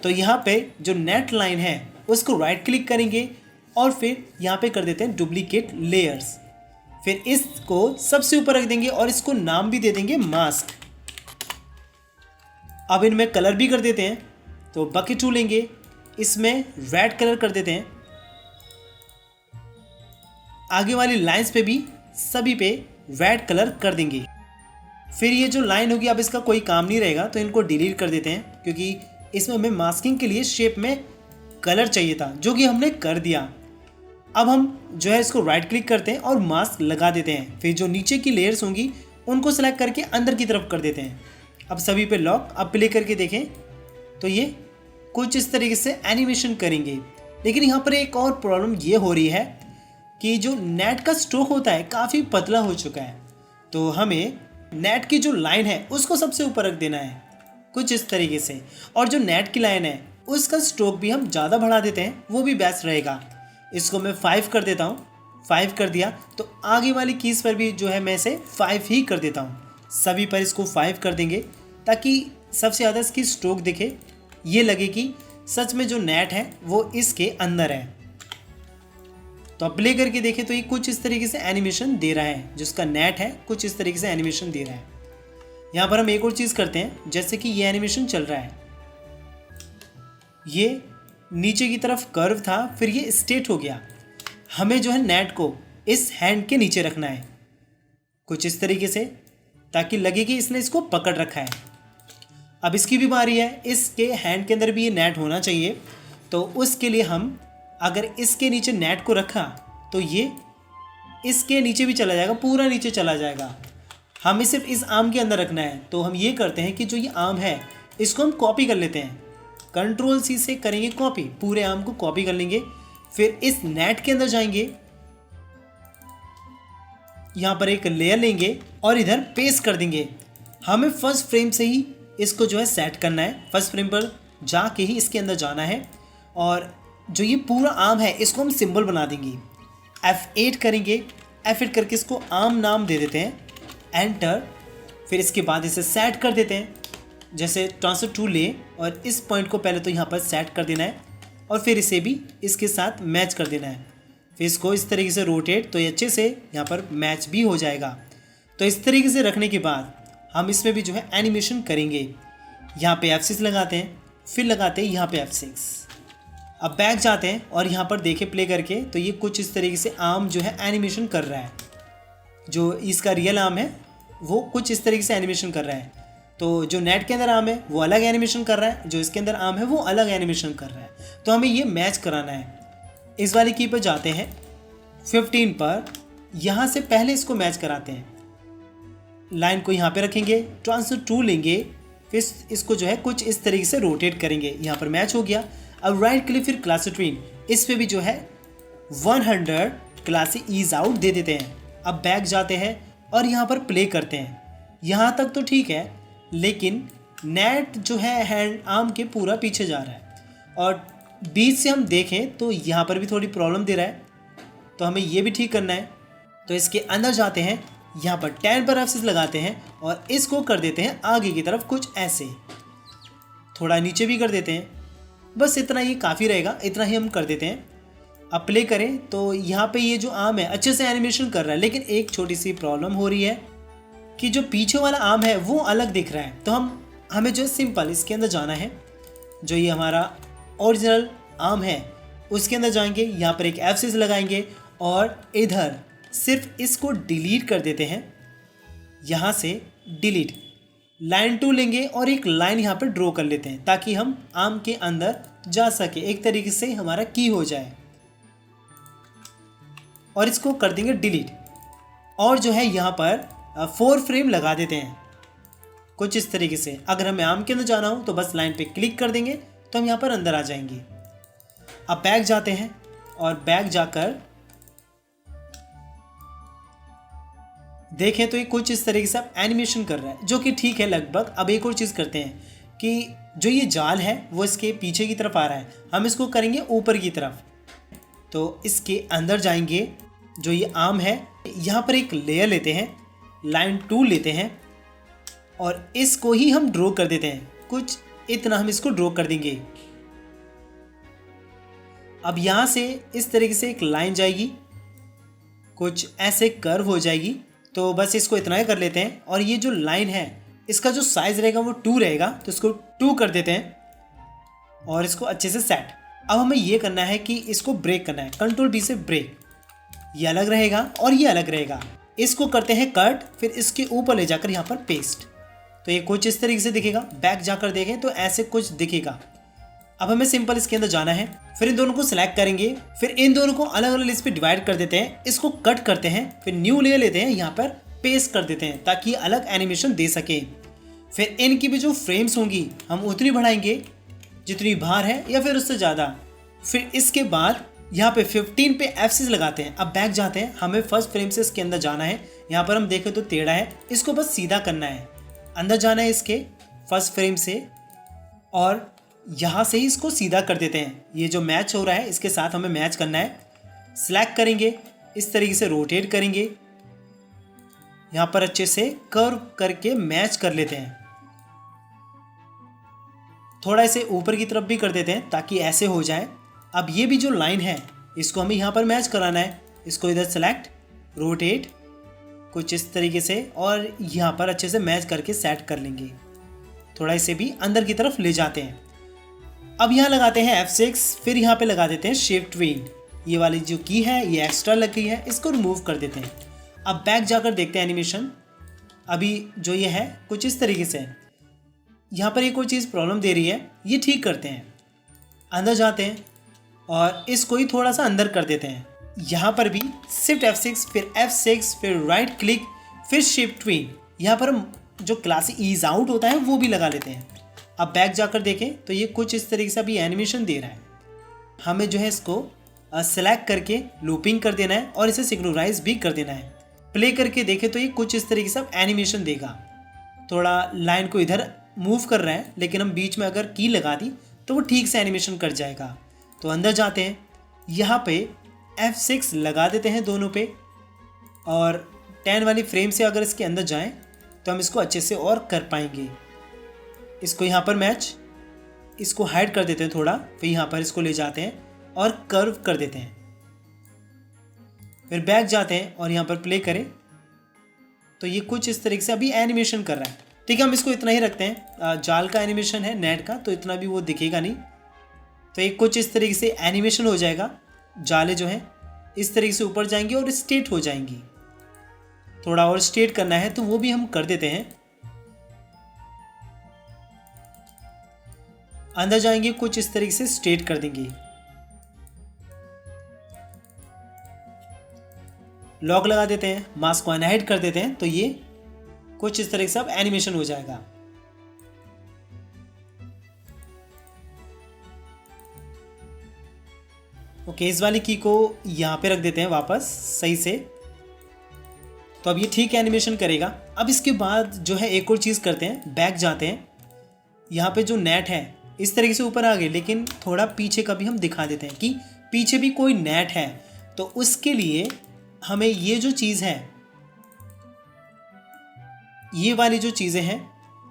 तो यहाँ पे जो नेट लाइन है उसको राइट क्लिक करेंगे और फिर यहाँ पे कर देते हैं डुप्लीकेट लेयर्स। फिर इसको सबसे ऊपर रख देंगे और इसको नाम भी दे देंगे मास्क। अब इनमें कलर भी कर देते हैं, तो बकेट टूल लेंगे, इसमें रेड कलर कर देते हैं। आगे वाली लाइंस पे भी सभी पे रेड कलर कर देंगे। फिर ये जो लाइन होगी अब इसका कोई काम नहीं रहेगा, तो इनको डिलीट कर देते हैं क्योंकि इसमें हमें मास्किंग के लिए शेप में कलर चाहिए था, जो कि हमने कर दिया। अब हम जो है इसको राइट क्लिक करते हैं और मास्क लगा देते हैं। फिर जो नीचे की लेयर्स होंगी उनको सेलेक्ट करके अंदर की तरफ कर देते हैं। अब सभी पे लॉक। अब प्ले करके देखें तो ये कुछ इस तरीके से एनिमेशन करेंगे। लेकिन यहाँ पर एक और प्रॉब्लम ये हो रही है कि जो नेट का स्ट्रोक होता है काफ़ी पतला हो चुका है, तो हमें नेट की जो लाइन है उसको सबसे ऊपर रख देना है कुछ इस तरीके से। और जो नेट की लाइन है उसका स्ट्रोक भी हम ज़्यादा बढ़ा देते हैं, वो भी बेस्ट रहेगा। इसको मैं 5 कर देता हूँ। 5 कर दिया तो आगे वाली कीज़ पर भी जो है मैं इसे 5 ही कर देता हूँ। सभी पर इसको 5 कर देंगे ताकि सबसे ज़्यादा इसकी स्ट्रोक दिखे, ये लगे कि सच में जो नेट है वो इसके अंदर है। तो अब प्ले करके देखें तो ये कुछ इस तरीके से एनिमेशन दे रहा है, जिसका नेट है कुछ इस तरीके से एनिमेशन दे रहा है। यहाँ पर हम एक और चीज़ करते हैं, जैसे कि ये एनिमेशन चल रहा है, ये नीचे की तरफ कर्व था, फिर ये स्ट्रेट हो गया। हमें जो है नेट को इस हैंड के नीचे रखना है कुछ इस तरीके से, ताकि लगे कि इसने इसको पकड़ रखा है। अब इसकी भी बारी है, इसके हैंड के अंदर भी ये नेट होना चाहिए। तो उसके लिए हम अगर इसके नीचे नेट को रखा तो ये इसके नीचे भी चला जाएगा, पूरा नीचे चला जाएगा। हमें सिर्फ इस आर्म के अंदर रखना है। तो हम ये करते हैं कि जो ये आर्म है इसको हम कॉपी कर लेते हैं। Ctrl+C से करेंगे कॉपी, पूरे आर्म को कॉपी कर लेंगे। फिर इस नेट के अंदर जाएंगे, यहाँ पर एक लेयर लेंगे और इधर पेस्ट कर देंगे। हमें फर्स्ट फ्रेम से ही इसको जो है सेट करना है, फर्स्ट फ्रेम पर जाके ही इसके अंदर जाना है। और जो ये पूरा आर्म है इसको हम सिंबल बना देंगे। F8 करेंगे, F8 करके इसको आर्म नाम दे देते हैं, एंटर। फिर इसके बाद इसे सेट कर देते हैं, जैसे ट्रांसफर टू ले और इस पॉइंट को पहले तो यहाँ पर सेट कर देना है और फिर इसे भी इसके साथ मैच कर देना है। फिर इसको इस तरीके से रोटेट, तो ये अच्छे से यहाँ पर मैच भी हो जाएगा। तो इस तरीके से रखने के बाद हम इसमें भी जो है एनिमेशन करेंगे। यहाँ पे F6 लगाते हैं, फिर लगाते हैं यहाँ पे F6। अब बैक जाते हैं और यहाँ पर देखें प्ले करके तो ये कुछ इस तरीके से आर्म जो है एनिमेशन कर रहा है। जो इसका रियल आर्म है वो कुछ इस तरीके से एनिमेशन कर रहा है। तो जो नेट के अंदर आर्म है वो अलग एनिमेशन कर रहा है, जो इसके अंदर आर्म है वो अलग एनिमेशन कर रहा है। तो हमें ये मैच कराना है। इस वाली की पर जाते हैं 15 पर, यहाँ से पहले इसको मैच कराते हैं। लाइन को यहाँ पे रखेंगे, ट्रांसफर टू लेंगे, फिर इसको जो है कुछ इस तरीके से रोटेट करेंगे। यहाँ पर मैच हो गया। अब राइट क्लिक, फिर क्लास ट्रेन, इस पे भी जो है 100 क्लास ईज आउट दे देते हैं। अब बैक जाते हैं और यहाँ पर प्ले करते हैं। यहाँ तक तो ठीक है, लेकिन नेट जो है हैंड आर्म के पूरा पीछे जा रहा है और बीच से हम देखें तो यहाँ पर भी थोड़ी प्रॉब्लम दे रहा है। तो हमें ये भी ठीक करना है। तो इसके अंदर जाते हैं, यहाँ पर 10 पर F6 लगाते हैं और इसको कर देते हैं आगे की तरफ कुछ ऐसे, थोड़ा नीचे भी कर देते हैं। बस इतना ही काफ़ी रहेगा, इतना ही हम कर देते हैं। अब प्ले करें तो यहाँ पे ये जो आर्म है अच्छे से एनिमेशन कर रहा है, लेकिन एक छोटी सी प्रॉब्लम हो रही है कि जो पीछे वाला आर्म है वो अलग दिख रहा है। तो हमें जो है सिंपल इसके अंदर जाना है, जो ये हमारा ओरिजिनल आर्म है उसके अंदर जाएंगे, यहाँ पर एक F6 लगाएंगे और इधर सिर्फ इसको डिलीट कर देते हैं। यहाँ से डिलीट, लाइन 2 लेंगे और एक लाइन यहाँ पर ड्रॉ कर लेते हैं ताकि हम आर्म के अंदर जा सके, एक तरीके से हमारा की हो जाए। और इसको कर देंगे डिलीट और जो है यहाँ पर 4 फ्रेम लगा देते हैं कुछ इस तरीके से। अगर हमें आर्म के अंदर जाना हो तो बस लाइन पे क्लिक कर देंगे तो हम यहाँ पर अंदर आ जाएंगे। अब बैक जाते हैं और बैक जाकर देखें तो ये कुछ इस तरीके से अब एनिमेशन कर रहा है, जो कि ठीक है लगभग। अब एक और चीज़ करते हैं कि जो ये जाल है वो इसके पीछे की तरफ आ रहा है, हम इसको करेंगे ऊपर की तरफ। तो इसके अंदर जाएंगे, जो ये आर्म है यहाँ पर एक लेयर लेते हैं, लाइन 2 लेते हैं और इसको ही हम ड्रॉ कर देते हैं। कुछ इतना हम इसको ड्रॉ कर देंगे। अब यहाँ से इस तरीके से एक लाइन जाएगी, कुछ ऐसे कर्व हो जाएगी। तो बस इसको इतना ही कर लेते हैं और ये जो लाइन है इसका जो साइज रहेगा वो 2 रहेगा, तो इसको 2 कर देते हैं और इसको अच्छे से सेट। अब हमें ये करना है कि इसको ब्रेक करना है, Ctrl+B से ब्रेक। ये अलग रहेगा और ये अलग रहेगा। इसको करते हैं कट, फिर इसके ऊपर ले जाकर यहाँ पर पेस्ट। तो ये कुछ इस तरीके से दिखेगा। बैक जाकर देखें तो ऐसे कुछ दिखेगा। अब हमें सिंपल इसके अंदर जाना है, फिर इन दोनों को सिलेक्ट करेंगे, फिर इन दोनों को अलग अलग लिस्ट पे डिवाइड कर देते हैं, इसको कट करते हैं, फिर न्यू लेयर लेते हैं, यहाँ पर पेस्ट कर देते हैं ताकि अलग एनिमेशन दे सके। फिर इनकी भी जो फ्रेम्स होंगी हम उतनी बढ़ाएंगे जितनी बाहर है या फिर उससे ज़्यादा। फिर इसके बाद यहाँ पे 15 पे F6 लगाते हैं। अब बैक जाते हैं, हमें फर्स्ट फ्रेम से इसके अंदर जाना है। यहाँ पर हम देखें तो टेढ़ा है, इसको बस सीधा करना है। अंदर जाना है इसके फर्स्ट फ्रेम से और यहाँ से ही इसको सीधा कर देते हैं। ये जो मैच हो रहा है इसके साथ हमें मैच करना है। सिलेक्ट करेंगे, इस तरीके से रोटेट करेंगे, यहाँ पर अच्छे से कर्व करके मैच कर लेते हैं। थोड़ा इसे ऊपर की तरफ भी कर देते हैं ताकि ऐसे हो जाए। अब ये भी जो लाइन है इसको हमें यहाँ पर मैच कराना है। इसको इधर सेलेक्ट, रोटेट कुछ इस तरीके से और यहाँ पर अच्छे से मैच करके सेट कर लेंगे। थोड़ा इसे भी अंदर की तरफ ले जाते हैं। अब यहाँ लगाते हैं F6, फिर यहाँ पे लगा देते हैं शिफ्ट ट्वीन। ये वाली जो की है ये एक्स्ट्रा लग गई है, इसको रिमूव कर देते हैं। अब बैक जाकर देखते हैं एनिमेशन। अभी जो ये है कुछ इस तरीके से, यहाँ पर एक कोई चीज़ प्रॉब्लम दे रही है, ये ठीक करते हैं। अंदर जाते हैं और इसको ही थोड़ा सा अंदर कर देते हैं। यहाँ पर भी शिफ्ट F6, फिर F6, फिर राइट क्लिक, फिर शिफ्ट ट्वीन। यहाँ पर हम जो क्लासिक ईज आउट होता है वो भी लगा लेते हैं। अब बैक जाकर देखें तो ये कुछ इस तरीके से अभी एनिमेशन दे रहा है। हमें जो है इसको सेलेक्ट करके लूपिंग कर देना है और इसे सिंक्रोनाइज भी कर देना है। प्ले करके देखें तो ये कुछ इस तरीके से अब एनिमेशन देगा। थोड़ा लाइन को इधर मूव कर रहा है, लेकिन हम बीच में अगर की लगा दी तो वो ठीक से एनिमेशन कर जाएगा। तो अंदर जाते हैं, यहाँ पे F6 लगा देते हैं दोनों पे और 10 वाली फ्रेम से अगर इसके अंदर जाएं तो हम इसको अच्छे से और कर पाएंगे। इसको यहाँ पर मैच, इसको हाइड कर देते हैं थोड़ा, फिर यहाँ पर इसको ले जाते हैं और कर्व कर देते हैं। फिर बैक जाते हैं और यहाँ पर प्ले करें तो ये कुछ इस तरीके से अभी एनिमेशन कर रहा है। ठीक है, हम इसको इतना ही रखते हैं। जाल का एनिमेशन है नेट का, तो इतना भी वो दिखेगा नहीं। तो ये कुछ इस तरीके से एनिमेशन हो जाएगा। जाले जो हैं इस तरीके से ऊपर जाएंगी और स्ट्रेट हो जाएंगी। थोड़ा और स्ट्रेट करना है तो वो भी हम कर देते हैं। अंदर जाएंगे, कुछ इस तरीके से स्ट्रेट कर देंगे। लॉक लगा देते हैं, मास्क को अनहाइड कर देते हैं तो ये कुछ इस तरह से अब एनिमेशन हो जाएगा। ओके, इस वाली की को यहाँ पे रख देते हैं वापस सही से। तो अब ये ठीक एनिमेशन करेगा। अब इसके बाद जो है एक और चीज़ करते हैं, बैक जाते हैं। यहाँ पे जो नेट है इस तरीके से ऊपर आ गए, लेकिन थोड़ा पीछे का भी हम दिखा देते हैं कि पीछे भी कोई नेट है। तो उसके लिए हमें ये जो चीज़ है, ये वाली जो चीज़ें हैं,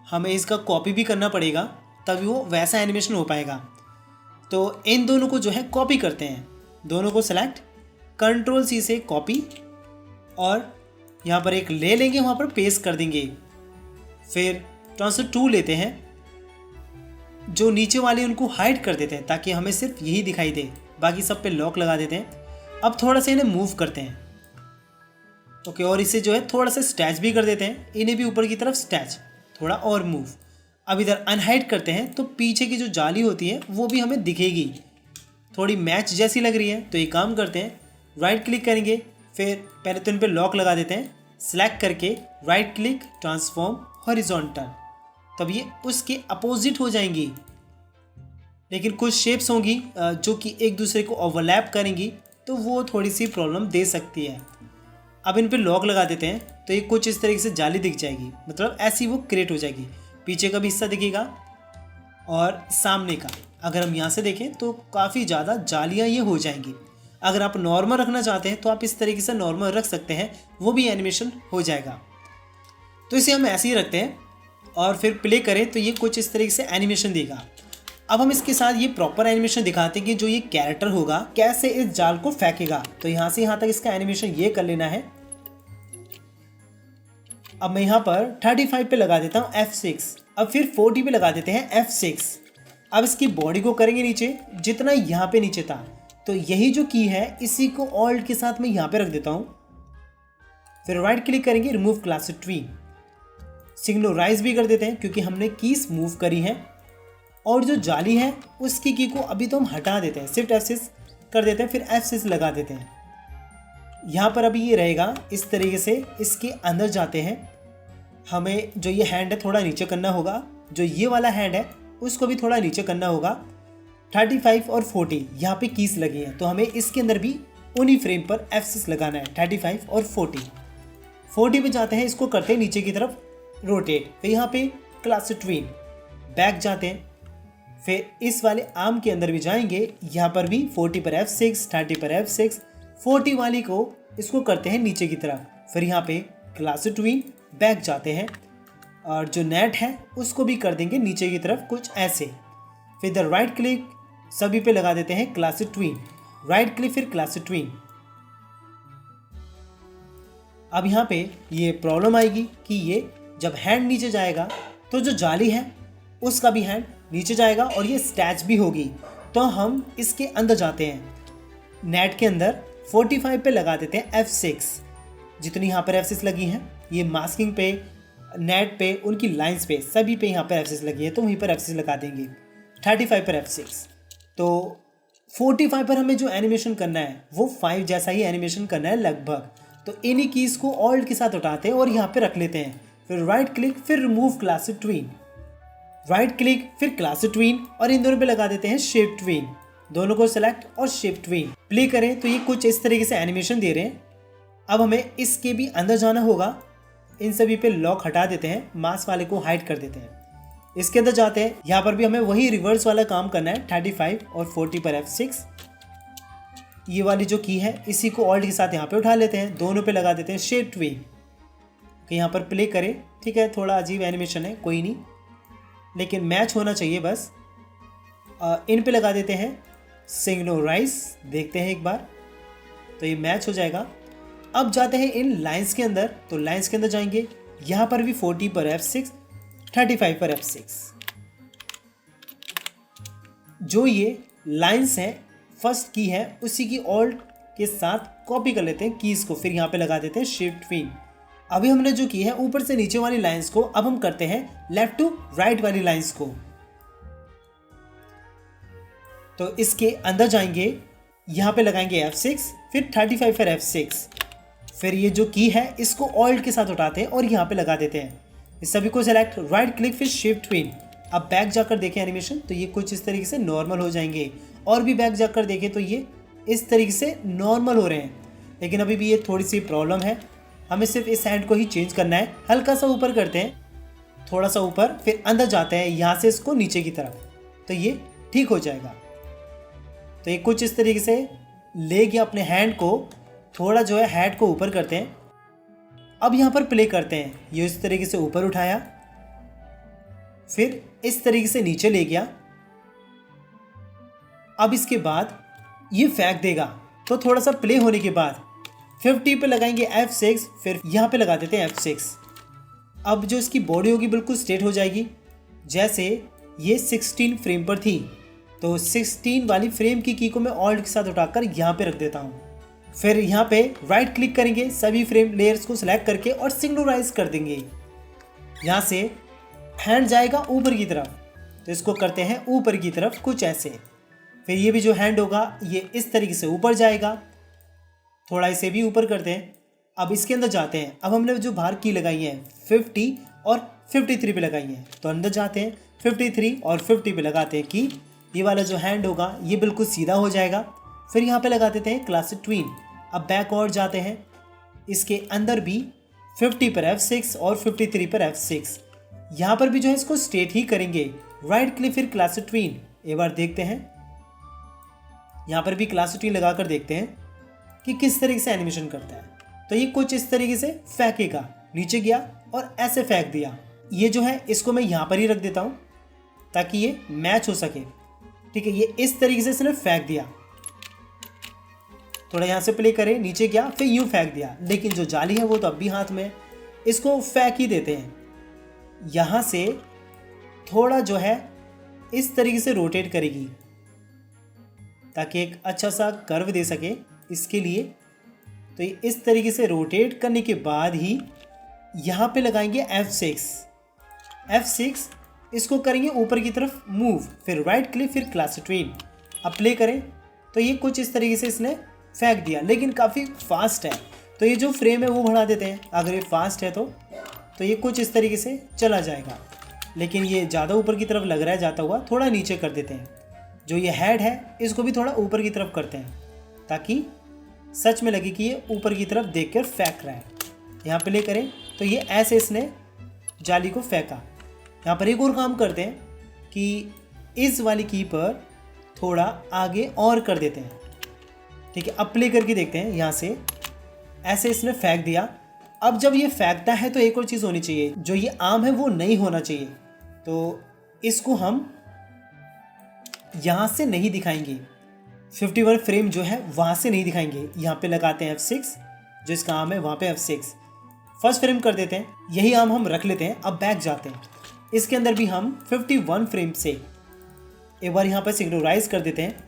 हमें इसका कॉपी भी करना पड़ेगा, तभी वो वैसा एनिमेशन हो पाएगा। तो इन दोनों को जो है कॉपी करते हैं। दोनों को सेलेक्ट, Ctrl+C से कॉपी और यहाँ पर एक ले लेंगे, वहाँ पर पेस्ट कर देंगे। फिर ट्रांसफर 2 लेते हैं, जो नीचे वाले उनको हाइड कर देते हैं ताकि हमें सिर्फ यही दिखाई दे, बाकी सब पे लॉक लगा देते हैं। अब थोड़ा सा इन्हें मूव करते हैं। ओके, और इसे जो है थोड़ा सा स्टैच भी कर देते हैं, इन्हें भी ऊपर की तरफ स्टैच, थोड़ा और मूव। अब इधर अनहाइड करते हैं तो पीछे की जो जाली होती है वो भी हमें दिखेगी, थोड़ी मैच जैसी लग रही है। तो ये काम करते हैं, राइट क्लिक करेंगे, फिर पहले तो इन पर लॉक लगा देते हैं, सेलेक्ट करके राइट क्लिक, ट्रांसफॉर्म हॉरिजॉन्टल। तब ये उसके अपोजिट हो जाएंगी, लेकिन कुछ शेप्स होंगी जो कि एक दूसरे को ओवरलैप करेंगी, तो वो थोड़ी सी प्रॉब्लम दे सकती है। अब इन पे लॉक लगा देते हैं तो ये कुछ इस तरीके से जाली दिख जाएगी, मतलब ऐसी वो क्रिएट हो जाएगी। पीछे का भी हिस्सा दिखेगा और सामने का। अगर हम यहाँ से देखें तो काफ़ी ज़्यादा जालियाँ ये हो जाएंगी। अगर आप नॉर्मल रखना चाहते हैं तो आप इस तरीके से नॉर्मल रख सकते हैं, वो भी एनिमेशन हो जाएगा। तो इसे हम ऐसे ही रखते हैं और फिर प्ले करें तो ये कुछ इस तरीके से एनिमेशन देगा। अब हम इसके साथ ये प्रॉपर एनिमेशन दिखाते हैं कि जो ये कैरेक्टर होगा कैसे इस जाल को फेंकेगा। तो यहाँ से यहाँ तक इसका एनिमेशन ये कर लेना है। अब मैं यहाँ पर 35 पे लगा देता हूँ F6, अब फिर 40 पे लगा देते हैं F6। अब इसकी बॉडी को करेंगे नीचे, जितना यहाँ पे नीचे था। तो यही जो की है इसी को ऑल्ट के साथ मैं यहाँ पे रख देता हूँ। फिर राइट क्लिक करेंगे, रिमूव क्लास ट्री, सिंक्रोनाइज भी कर देते हैं क्योंकि हमने कीज मूव करी है। और जो जाली है उसकी की को अभी तो हम हटा देते हैं, शिफ्ट F6 कर देते हैं, फिर F6 लगा देते हैं। यहाँ पर अभी ये रहेगा इस तरीके से। इसके अंदर जाते हैं, हमें जो ये हैंड है थोड़ा नीचे करना होगा, जो ये वाला हैंड है उसको भी थोड़ा नीचे करना होगा। 35 और 40 यहाँ पे कीज लगी हैं, तो हमें इसके अंदर भी उन्हीं फ्रेम पर F6 लगाना है, 35 और 40 पे जाते हैं, इसको करते हैं नीचे की तरफ रोटेट। फिर यहाँ पे क्लास ट्विन बैक जाते हैं, फिर इस वाले आर्म के अंदर भी जाएंगे, यहाँ पर भी 40 पर F6, 30 पर F6, 40 वाली को इसको करते हैं नीचे की तरफ। फिर यहाँ पे क्लास ट्विन बैक जाते हैं, और जो नेट है उसको भी कर देंगे नीचे की तरफ कुछ ऐसे। फिर द राइट क्लिक सभी पे लगा देते हैं क्लास ट्विन, राइट क्लिक फिर क्लास ट्विन। अब यहाँ पे ये प्रॉब्लम आएगी कि ये जब हैंड नीचे जाएगा तो जो जाली है उसका भी हैंड नीचे जाएगा और ये स्टैच भी होगी। तो हम इसके अंदर जाते हैं, नेट के अंदर 45 पे लगा देते हैं F6। जितनी यहाँ पर F6 लगी हैं, ये मास्किंग पे, नेट पे, उनकी लाइंस पे, सभी पे यहाँ पर F6 लगी है, तो वहीं पर F6 लगा देंगे। 35 पर F6। तो 45 पर हमें जो एनिमेशन करना है वो 5 जैसा ही एनिमेशन करना है लगभग। तो इन्हीं कीज़ को ऑल्ट के साथ उठाते हैं और यहाँ पे रख लेते हैं। फिर राइट क्लिक फिर remove class twin, right click फिर क्लास ट्विन, और इन दोनों पे लगा देते हैं शेप ट्विन। दोनों को सेलेक्ट और शेप ट्विन प्ले करें तो ये कुछ इस तरीके से एनिमेशन दे रहे हैं। अब हमें इसके भी अंदर जाना होगा, इन सभी पे लॉक हटा देते हैं, मास्क वाले को हाइड कर देते हैं। इसके अंदर जाते हैं, यहाँ पर भी हमें वही रिवर्स वाला काम करना है, 35 और 40 पर F6। ये वाली जो की है इसी को ऑल्ट के साथ यहाँ पे उठा लेते हैं, दोनों पे लगा देते हैं शेप ट्विन। यहाँ पर प्ले करें, ठीक है, थोड़ा अजीब एनिमेशन है, कोई नहीं, लेकिन मैच होना चाहिए बस। इन पे लगा देते हैं सिंक्रोनाइज, देखते हैं एक बार, तो ये मैच हो जाएगा। अब जाते हैं इन लाइंस के अंदर, तो लाइंस के अंदर जाएंगे, यहाँ पर भी 40 पर F6, 35 पर F6। जो ये लाइंस हैं फर्स्ट की है उसी की ऑल्ट के साथ कॉपी कर लेते हैं कीज़ को, फिर यहाँ पे लगा देते हैं शिफ्ट ट्विन। अभी हमने जो की है ऊपर से नीचे वाली लाइंस को अब हम करते हैं लेफ्ट टू राइट वाली लाइंस को। तो इसके अंदर जाएंगे, यहाँ पे लगाएंगे F6, फिर 35 पर F6, फिर ये जो की है इसको ऑल्ट के साथ उठाते हैं और यहाँ पे लगा देते हैं। इस सभी को सेलेक्ट, राइट क्लिक फिर शिफ्ट ट्विन। अब बैक जाकर देखें एनिमेशन, तो ये कुछ इस तरीके से नॉर्मल हो जाएंगे, और भी बैक जाकर देखें तो ये इस तरीके से नॉर्मल हो रहे हैं। लेकिन अभी भी ये थोड़ी सी प्रॉब्लम है, हमें सिर्फ इस हैंड को ही चेंज करना है। हल्का सा ऊपर करते हैं, थोड़ा सा ऊपर, फिर अंदर जाते हैं यहाँ से इसको नीचे की तरफ, तो ये ठीक हो जाएगा। तो ये कुछ इस तरीके से ले गया अपने हैंड को, थोड़ा जो है हेड को ऊपर करते हैं। अब यहाँ पर प्ले करते हैं, ये इस तरीके से ऊपर उठाया, फिर इस तरीके से नीचे ले गया। अब इसके बाद ये फेंक देगा, तो थोड़ा सा प्ले होने के बाद 50 पे लगाएंगे F6, फिर यहाँ पे लगा देते हैं F6। अब जो इसकी बॉडी होगी बिल्कुल स्ट्रेट हो जाएगी, जैसे ये 16 फ्रेम पर थी, तो 16 वाली फ्रेम की को मैं ऑल्ट के साथ उठाकर यहाँ पे रख देता हूँ। फिर यहाँ पे राइट क्लिक करेंगे, सभी फ्रेम लेयर्स को सिलेक्ट करके और सिंक्रोनाइज कर देंगे। यहाँ से हैंड जाएगा ऊपर की तरफ, तो इसको करते हैं ऊपर की तरफ कुछ ऐसे। फिर ये भी जो हैंड होगा ये इस तरीके से ऊपर जाएगा, थोड़ा इसे भी ऊपर करते हैं। अब इसके अंदर जाते हैं, अब हमने जो बाहर की लगाई है 50 और 53 पे लगाई है, तो अंदर जाते हैं 53 और 50 पे लगाते हैं कि ये वाला जो हैंड होगा ये बिल्कुल सीधा हो जाएगा। फिर यहाँ पे लगा देते हैं क्लास ट्विन। अब बैक और जाते हैं, इसके अंदर भी 50 पर F6 और 53 पर F6, यहाँ पर भी जो है इसको स्ट्रेट ही करेंगे, राइट क्लिक फिर क्लास ट्विन। एक बार देखते हैं, यहाँ पर भी क्लास ट्विन लगाकर देखते हैं कि किस तरीके से एनिमेशन करता है। तो ये कुछ इस तरीके से फेंकेगा, नीचे गया और ऐसे फेंक दिया। ये जो है इसको मैं यहाँ पर ही रख देता हूँ ताकि ये मैच हो सके, ठीक है। ये इस तरीके से इसने फेंक दिया, थोड़ा यहाँ से प्ले करें, नीचे गया फिर यूँ फेंक दिया, लेकिन जो जाली है वो तो अब भी हाथ में, इसको फेंक ही देते हैं। यहाँ से थोड़ा जो है इस तरीके से रोटेट करेगी ताकि एक अच्छा सा कर्व दे सके इसके लिए। तो ये इस तरीके से रोटेट करने के बाद ही यहाँ पे लगाएंगे F6, इसको करेंगे ऊपर की तरफ मूव, फिर राइट क्लिक, फिर क्लासिट्वीन। अब प्ले करें तो ये कुछ इस तरीके से इसने फेंक दिया, लेकिन काफ़ी फास्ट है तो ये जो फ्रेम है वो बढ़ा देते हैं। अगर ये फास्ट है तो ये कुछ इस तरीके से चला जाएगा, लेकिन ये ज़्यादा ऊपर की तरफ लग रहा है जाता हुआ, थोड़ा नीचे कर देते हैं। जो ये हेड है इसको भी थोड़ा ऊपर की तरफ करते हैं ताकि सच में लगे कि ये ऊपर की तरफ देख कर फेंक रहा है। यहाँ प्ले करें तो ये ऐसे इसने जाली को फेंका। यहाँ पर एक और काम करते हैं कि इस वाली की पर थोड़ा आगे और कर देते हैं। ठीक है, अब प्ले करके देखते हैं। यहाँ से ऐसे इसने फेंक दिया। अब जब ये फेंकता है तो एक और चीज़ होनी चाहिए, जो ये आर्म है वो नहीं होना चाहिए, तो इसको हम यहाँ से नहीं दिखाएंगे। 51 फ्रेम जो है वहाँ से नहीं दिखाएंगे। यहाँ पे लगाते हैं F6, जो इसका आर्म है वहाँ पे F6, फर्स्ट फ्रेम कर देते हैं। यही आर्म हम रख लेते हैं। अब बैक जाते हैं, इसके अंदर भी हम 51 फ्रेम से एक बार यहाँ पर सिंक्रोनाइज कर देते हैं।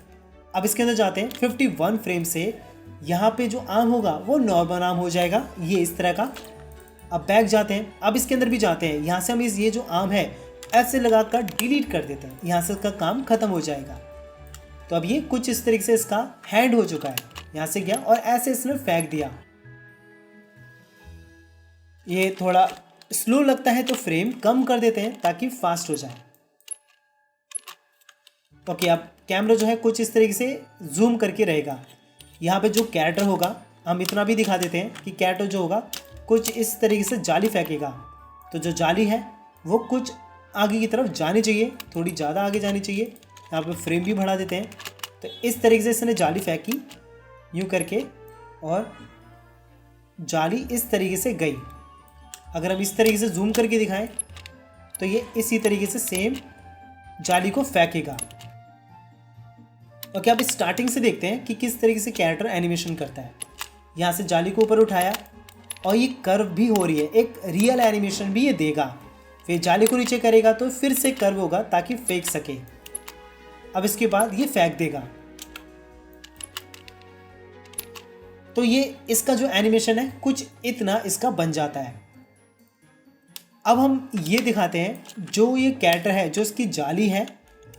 अब इसके अंदर जाते हैं 51 फ्रेम से, यहाँ पे जो आर्म होगा वो नॉर्मल आर्म हो जाएगा, ये इस तरह का। अब बैक जाते हैं, अब इसके अंदर भी जाते हैं। यहाँ से हम ये जो आर्म है F से लगाकर डिलीट कर देते हैं, यहाँ से इसका काम खत्म हो जाएगा। तो अब ये कुछ इस तरीके से इसका हैंड हो चुका है। यहाँ से गया और ऐसे इसने फेंक दिया। ये थोड़ा स्लो लगता है तो फ्रेम कम कर देते हैं ताकि फास्ट हो जाए। ओके, अब कैमरा जो है कुछ इस तरीके से जूम करके रहेगा। यहाँ पे जो कैरेक्टर होगा हम इतना भी दिखा देते हैं कि कैरेक्टर जो होगा कुछ इस तरीके से जाली फेंकेगा। तो जो जाली है वो कुछ आगे की तरफ जानी चाहिए, थोड़ी ज़्यादा आगे जानी चाहिए। यहाँ पे फ्रेम भी बढ़ा देते हैं। तो इस तरीके से इसने जाली फेंकी यूँ करके, और जाली इस तरीके से गई। अगर हम इस तरीके से जूम करके दिखाएं तो ये इसी तरीके से सेम जाली को फेंकेगा। ओके, अब स्टार्टिंग से देखते हैं कि किस तरीके से कैरेक्टर एनिमेशन करता है। यहाँ से जाली को ऊपर उठाया और ये कर्व भी हो रही है, एक रियल एनिमेशन भी ये देगा। फिर जाली को नीचे करेगा तो फिर से कर्व होगा ताकि फेंक सके। अब इसके बाद ये फेंक देगा। तो ये इसका जो एनिमेशन है कुछ इतना इसका बन जाता है। अब हम ये दिखाते हैं जो ये कैरेक्टर है, जो इसकी जाली है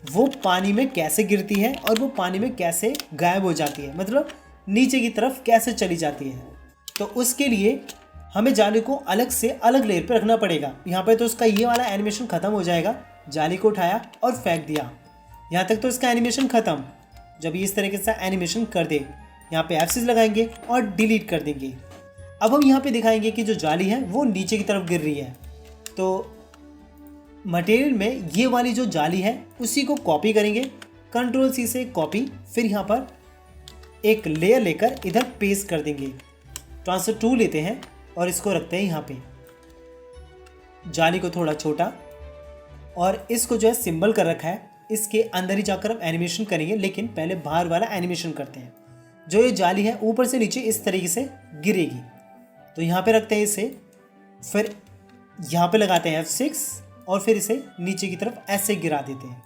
वो पानी में कैसे गिरती है और वो पानी में कैसे गायब हो जाती है, मतलब नीचे की तरफ कैसे चली जाती है। तो उसके लिए हमें जाली को अलग से अलग लेयर पे रखना पड़ेगा। यहाँ पे तो उसका ये वाला एनिमेशन ख़त्म हो जाएगा। जाली को उठाया और फेंक दिया, यहाँ तक तो इसका एनिमेशन ख़त्म। जब ये इस तरीके से एनिमेशन कर दे, यहाँ पे F6 लगाएंगे और डिलीट कर देंगे। अब हम यहाँ पे दिखाएंगे कि जो जाली है वो नीचे की तरफ गिर रही है। तो मटेरियल में ये वाली जो जाली है उसी को कॉपी करेंगे, Ctrl+C से कॉपी, फिर यहाँ पर एक लेयर लेकर इधर पेस्ट कर देंगे। ट्रांसफर टूल लेते हैं और इसको रखते हैं यहाँ पे। जाली को थोड़ा छोटा, और इसको जो है सिंबल कर रखा है, इसके अंदर ही जाकर हम एनिमेशन करेंगे, लेकिन पहले बाहर वाला एनिमेशन करते हैं। जो ये जाली है ऊपर से नीचे इस तरीके से गिरेगी, तो यहाँ पे रखते हैं इसे, फिर यहाँ पे लगाते हैं F6 और फिर इसे नीचे की तरफ ऐसे गिरा देते हैं।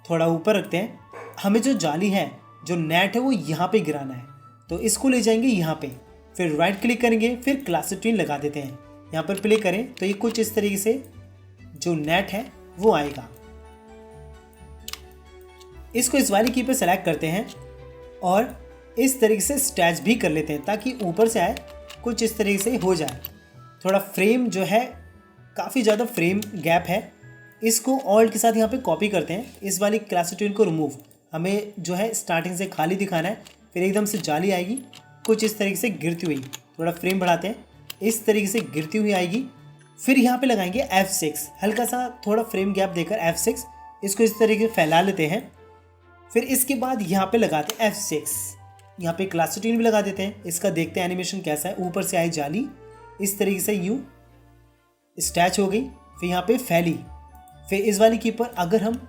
थोड़ा ऊपर रखते हैं। हमें जो जाली है, जो नेट है, वो यहाँ पे गिराना है, तो इसको ले जाएंगे यहाँ पे, फिर राइट क्लिक करेंगे, फिर क्लासिट्वीन लगा देते हैं। यहाँ पर प्ले करें तो ये कुछ इस तरीके से जो नेट है वो आएगा। इसको इस वाली की पे सेलेक्ट करते हैं और इस तरीके से स्टैच भी कर लेते हैं ताकि ऊपर से आए, कुछ इस तरीके से हो जाए। थोड़ा फ्रेम जो है काफ़ी ज़्यादा फ्रेम गैप है, इसको ऑल्ट के साथ यहाँ पे कॉपी करते हैं। इस वाली क्लासिट्वीन को रिमूव, हमें जो है स्टार्टिंग से खाली दिखाना है, फिर एकदम से जाली आएगी कुछ इस तरीके से गिरती हुई। थोड़ा फ्रेम बढ़ाते हैं, इस तरीके से गिरती हुई आएगी। फिर यहाँ पे लगाएंगे F6, हल्का सा थोड़ा फ्रेम गैप देकर F6, इसको इस तरीके से फैला लेते हैं। फिर इसके बाद यहाँ पे लगाते हैं F6, यहाँ पे क्लासिट्वीन भी लगा देते हैं। इसका देखते हैं एनिमेशन कैसा है। ऊपर से आई जाली इस तरीके से यूँ स्टैच हो गई, फिर यहाँ पे फैली। फिर इस वाली की पर अगर हम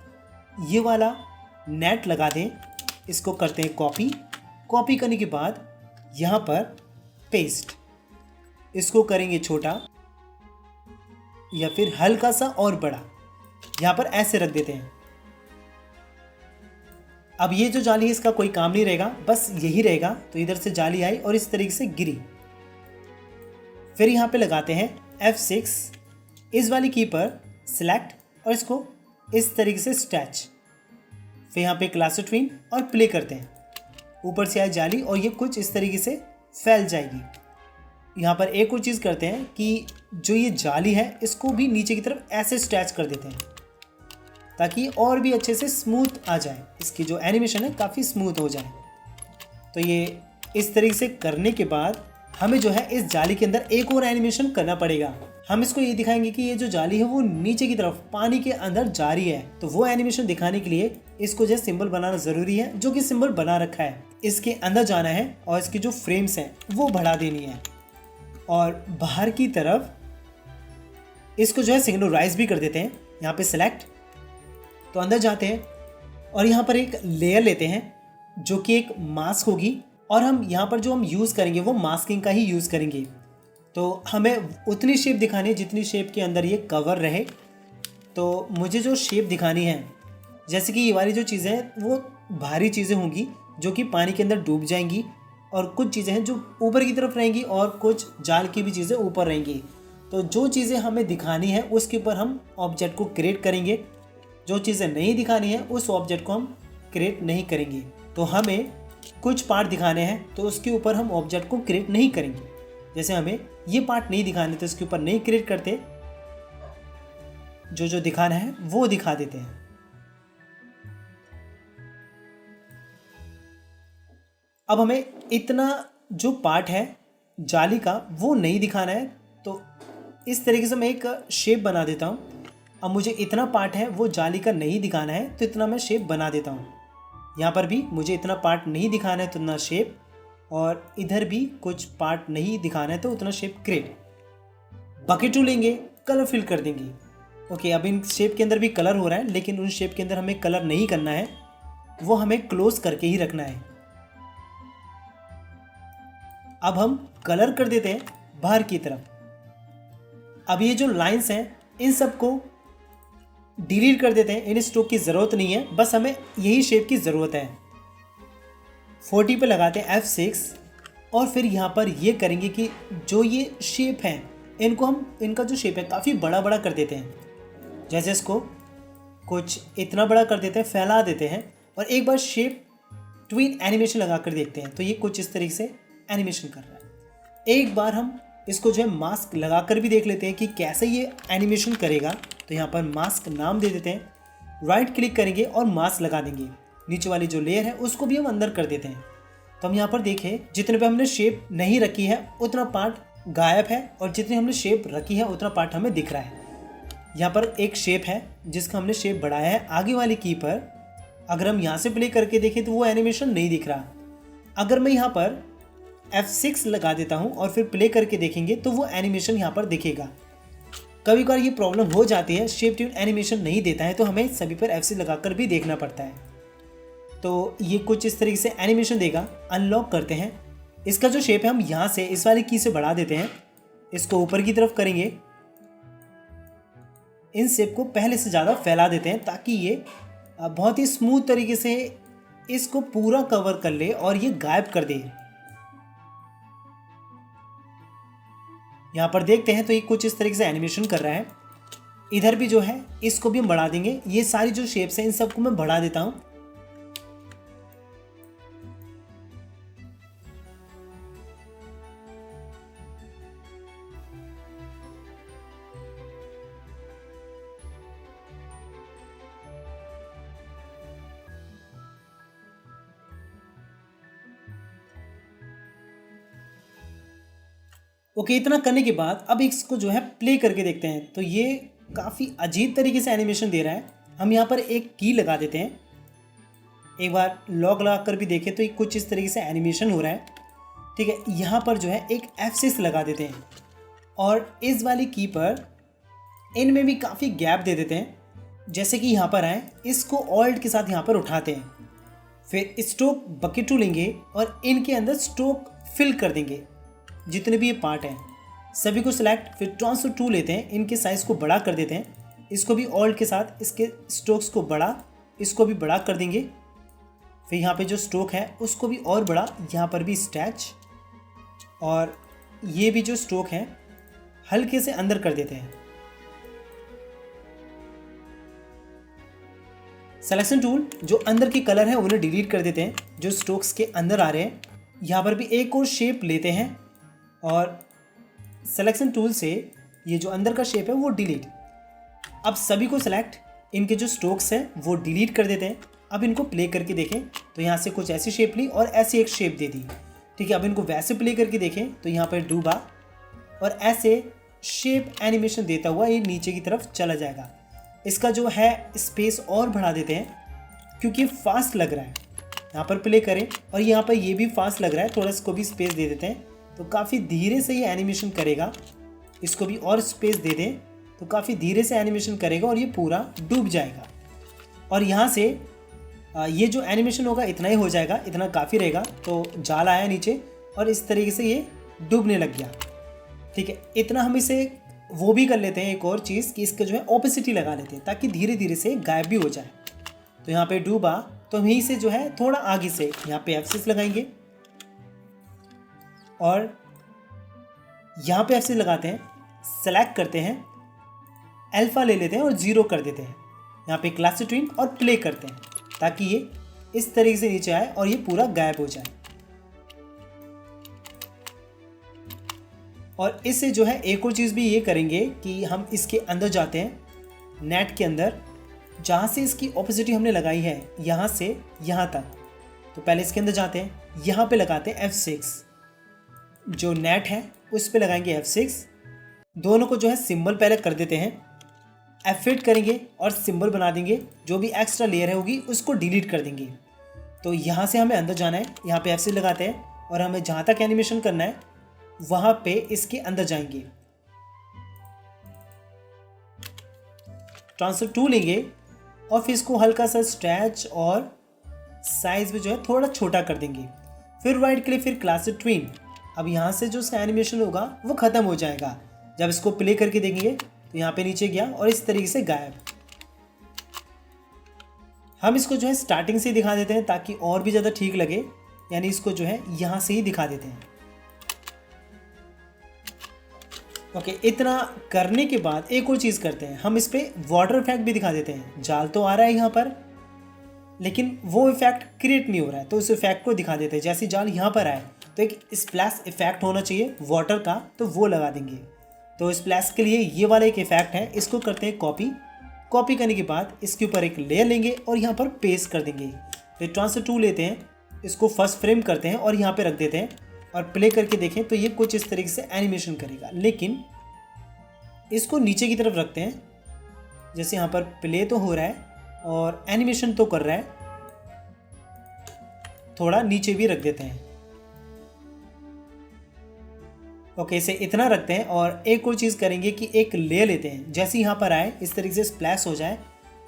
ये वाला नेट लगा दें, इसको करते हैं कॉपी। कॉपी करने के बाद यहाँ पर पेस्ट, इसको करेंगे छोटा या फिर हल्का सा और बड़ा, यहाँ पर ऐसे रख देते हैं। अब ये जो जाली है इसका कोई काम नहीं रहेगा, बस यही रहेगा। तो इधर से जाली आई और इस तरीके से गिरी। फिर यहाँ पे लगाते हैं F6, इस वाली की पर सिलेक्ट और इसको इस तरीके से स्टैच, फिर यहाँ पे क्लास ट्विन और प्ले करते हैं। ऊपर से आए जाली और ये कुछ इस तरीके से फैल जाएगी। यहाँ पर एक और चीज़ करते हैं कि जो ये जाली है इसको भी नीचे की तरफ ऐसे स्टैच कर देते हैं ताकि और भी अच्छे से स्मूथ आ जाए, इसकी जो एनिमेशन है काफ़ी स्मूथ हो जाए। तो ये इस तरीके से करने के बाद हमें जो है इस जाली के अंदर एक और एनिमेशन करना पड़ेगा। हम इसको ये दिखाएंगे कि ये जो जाली है वो नीचे की तरफ पानी के अंदर जा रही है। तो वो एनिमेशन दिखाने के लिए इसको जो सिंबल बनाना ज़रूरी है, जो कि सिंबल बना रखा है। इसके अंदर जाना है और इसकी जो फ्रेम्स हैं वो बढ़ा देनी है और बाहर की तरफ इसको जो है सिंगुलराइज भी कर देते हैं। यहाँ पे सिलेक्ट, तो अंदर जाते हैं और यहाँ पर एक लेयर लेते हैं जो कि एक मास्क होगी और हम यहाँ पर जो हम यूज़ करेंगे वो मास्किंग का ही यूज़ करेंगे। तो हमें उतनी शेप दिखानी है जितनी शेप के अंदर ये कवर रहे। तो मुझे जो शेप दिखानी है, जैसे कि ये वाली जो चीज़ें हैं वो भारी चीज़ें होंगी जो कि पानी के अंदर डूब जाएंगी, और कुछ चीज़ें हैं जो ऊपर की तरफ रहेंगी और कुछ जाल की भी चीज़ें ऊपर रहेंगी। तो जो चीज़ें हमें दिखानी है उसके ऊपर हम ऑब्जेक्ट को क्रिएट करेंगे, जो चीज़ें नहीं दिखानी है उस ऑब्जेक्ट को हम क्रिएट नहीं करेंगे। तो हमें कुछ पार्ट दिखाने हैं तो उसके ऊपर हम ऑब्जेक्ट को क्रिएट नहीं करेंगे। जैसे हमें ये पार्ट नहीं दिखाने तो इसके ऊपर नहीं क्रिएट करते, जो दिखाना है वो दिखा देते हैं। अब हमें इतना जो पार्ट है जाली का वो नहीं दिखाना है, तो इस तरीके से मैं एक शेप बना देता हूँ। अब मुझे इतना पार्ट है वो जाली का नहीं दिखाना है तो इतना मैं शेप बना देता हूँ। यहाँ पर भी मुझे इतना पार्ट नहीं दिखाना है तो इतना शेप, और इधर भी कुछ पार्ट नहीं दिखाना है तो उतना शेप क्रिएट। बकेट टूल लेंगे, कलर फिल कर देंगे। ओके, अब इन शेप के अंदर भी कलर हो रहा है लेकिन उन शेप के अंदर हमें कलर नहीं करना है, वो हमें क्लोज करके ही रखना है। अब हम कलर कर देते हैं बाहर की तरफ। अब ये जो लाइंस हैं इन सबको डिलीट कर देते हैं, इन स्ट्रोक की ज़रूरत नहीं है, बस हमें यही शेप की ज़रूरत है। 40 पे लगाते हैं F6 और फिर यहाँ पर ये करेंगे कि जो ये शेप है इनको हम, इनका जो शेप है काफ़ी बड़ा बड़ा कर देते हैं। जैसे इसको कुछ इतना बड़ा कर देते हैं, फैला देते हैं और एक बार शेप ट्विन एनिमेशन लगा कर देखते हैं तो ये कुछ इस तरीके से एनिमेशन कर रहा है। एक बार हम इसको जो है मास्क लगा कर भी देख लेते हैं कि कैसे ये एनिमेशन करेगा। तो यहाँ पर मास्क नाम दे देते हैं, राइट क्लिक करेंगे और मास्क लगा देंगे। नीचे वाली जो लेयर है उसको भी हम अंदर कर देते हैं। तो हम यहाँ पर देखें जितने पे हमने शेप नहीं रखी है उतना पार्ट गायब है और जितनी हमने शेप रखी है उतना पार्ट हमें दिख रहा है। यहाँ पर एक शेप है जिसका हमने शेप बढ़ाया है आगे वाली की पर। अगर हम यहाँ से प्ले करके देखें तो वो एनिमेशन नहीं दिख रहा। अगर मैं यहाँ पर F6 लगा देता हूँ और फिर प्ले करके देखेंगे तो वो एनिमेशन यहाँ पर दिखेगा। कभी कभार ये प्रॉब्लम हो जाती है, शेप ट्यून एनिमेशन नहीं देता है तो हमें सभी पर F6 लगाकर भी देखना पड़ता है। तो ये कुछ इस तरीके से एनिमेशन देगा। अनलॉक करते हैं, इसका जो शेप है हम यहाँ से इस वाली की से बढ़ा देते हैं, इसको ऊपर की तरफ करेंगे, इन शेप को पहले से ज़्यादा फैला देते हैं ताकि ये बहुत ही स्मूथ तरीके से इसको पूरा कवर कर ले और ये गायब कर दे। यहाँ पर देखते हैं तो ये कुछ इस तरीके से एनिमेशन कर रहा है। इधर भी जो है इसको भी हम बढ़ा देंगे। ये सारी जो शेप्स हैं इन सबको मैं बढ़ा देता हूँ। ओके, इतना करने के बाद अब इसको जो है प्ले करके देखते हैं तो ये काफ़ी अजीब तरीके से एनिमेशन दे रहा है। हम यहाँ पर एक की लगा देते हैं, एक बार लॉक लगा कर भी देखें तो ये कुछ इस तरीके से एनिमेशन हो रहा है। ठीक है, यहाँ पर जो है एक F6 लगा देते हैं और इस वाली की पर इनमें भी काफ़ी गैप दे देते हैं। जैसे कि यहाँ पर आए, इसको ऑल्ट के साथ यहाँ पर उठाते हैं, फिर स्ट्रोक बकेट टूल लेंगे और इनके अंदर स्ट्रोक फिल कर देंगे। जितने भी ये पार्ट हैं सभी को सिलेक्ट, फिर ट्रांसफर टूल लेते हैं, इनके साइज़ को बड़ा कर देते हैं। इसको भी ऑल्ट के साथ इसके स्ट्रोक्स को बड़ा, इसको भी बड़ा कर देंगे। फिर यहाँ पे जो स्ट्रोक है उसको भी और बड़ा, यहाँ पर भी स्टैच, और ये भी जो स्ट्रोक है हल्के से अंदर कर देते हैं। सिलेक्शन टूल जो अंदर के कलर हैं उन्हें डिलीट कर देते हैं, जो स्ट्रोक्स के अंदर आ रहे हैं। यहाँ पर भी एक और शेप लेते हैं और सिलेक्शन टूल से ये जो अंदर का शेप है वो डिलीट। अब सभी को सेलेक्ट, इनके जो स्ट्रोक्स हैं वो डिलीट कर देते हैं। अब इनको प्ले करके देखें तो यहाँ से कुछ ऐसी शेप ली और ऐसी एक शेप दे दी। ठीक है, अब इनको वैसे प्ले करके देखें तो यहाँ पर डूबा और ऐसे शेप एनिमेशन देता हुआ ये नीचे की तरफ चला जाएगा। इसका जो है स्पेस और बढ़ा देते हैं क्योंकि फास्ट लग रहा है। यहाँ पर प्ले करें और यहाँ पर ये भी फास्ट लग रहा है, थोड़ा इसको भी स्पेस दे देते हैं तो काफ़ी धीरे से ये एनिमेशन करेगा। इसको भी और स्पेस दे दें तो काफ़ी धीरे से एनिमेशन करेगा और ये पूरा डूब जाएगा। और यहाँ से ये जो एनिमेशन होगा इतना ही हो जाएगा, इतना काफ़ी रहेगा। तो जाल आया नीचे और इस तरीके से ये डूबने लग गया। ठीक है, इतना हम इसे वो भी कर लेते हैं एक और चीज़ कि इसका जो है ओपेसिटी लगा लेते हैं ताकि धीरे धीरे से गायब भी हो जाए। तो यहाँ पे डूबा तो वहीं से जो है थोड़ा आगे से यहाँ पे F6 लगाएंगे और यहाँ पे F6 लगाते हैं, सेलेक्ट करते हैं, अल्फा ले लेते हैं और 0 कर देते हैं। यहाँ पे क्लासिक ट्विन और प्ले करते हैं ताकि ये इस तरीके से नीचे आए और ये पूरा गायब हो जाए। और इससे जो है एक और चीज़ भी ये करेंगे कि हम इसके अंदर जाते हैं, नेट के अंदर, जहाँ से इसकी ओपेसिटी हमने लगाई है यहाँ से यहाँ तक। तो पहले इसके अंदर जाते हैं, यहाँ पे लगाते हैं F6, जो नेट है उस पे लगाएंगे F6। दोनों को जो है सिंबल पहले कर देते हैं, F8 करेंगे और सिंबल बना देंगे। जो भी एक्स्ट्रा लेयर है होगी उसको डिलीट कर देंगे। तो यहाँ से हमें अंदर जाना है, यहाँ पे F6 लगाते हैं और हमें जहाँ तक एनिमेशन करना है वहाँ पे इसके अंदर जाएंगे। ट्रांसफर 2 लेंगे और फिर इसको हल्का सा स्ट्रेच और साइज में जो है थोड़ा छोटा कर देंगे। फिर राइट क्लिक, फिर क्लासिक ट्विन। अब यहाँ से जो इसका एनिमेशन होगा वो ख़त्म हो जाएगा। जब इसको प्ले करके देखेंगे तो यहाँ पे नीचे गया और इस तरीके से गायब। हम इसको जो है स्टार्टिंग से ही दिखा देते हैं ताकि और भी ज़्यादा ठीक लगे, यानी इसको जो है यहाँ से ही दिखा देते हैं। ओके, इतना करने के बाद एक और चीज़ करते हैं, हम इस पर वाटर इफेक्ट भी दिखा देते हैं। जाल तो आ रहा है यहाँ पर लेकिन वो इफेक्ट क्रिएट नहीं हो रहा है, तो उस इफेक्ट को दिखा देते हैं। जैसे जाल यहाँ पर आए तो एक स्प्लैश इफेक्ट होना चाहिए वाटर का, तो वो लगा देंगे। तो स्प्लैश के लिए ये वाला एक इफेक्ट है, इसको करते हैं कॉपी। कॉपी करने के बाद इसके ऊपर एक लेयर लेंगे और यहाँ पर पेस्ट कर देंगे। फिर ट्रांसफर 2 लेते हैं, इसको फर्स्ट फ्रेम करते हैं और यहाँ पे रख देते हैं और प्ले करके देखें तो ये कुछ इस तरीके से एनिमेशन करेगा। लेकिन इसको नीचे की तरफ रखते हैं, जैसे यहाँ पर प्ले तो हो रहा है और एनिमेशन तो कर रहा है, थोड़ा नीचे भी रख देते हैं। ओके, इसे इतना रखते हैं और एक और चीज़ करेंगे कि एक लेयर लेते हैं। जैसे यहाँ पर आए इस तरीके से स्प्लैश हो जाए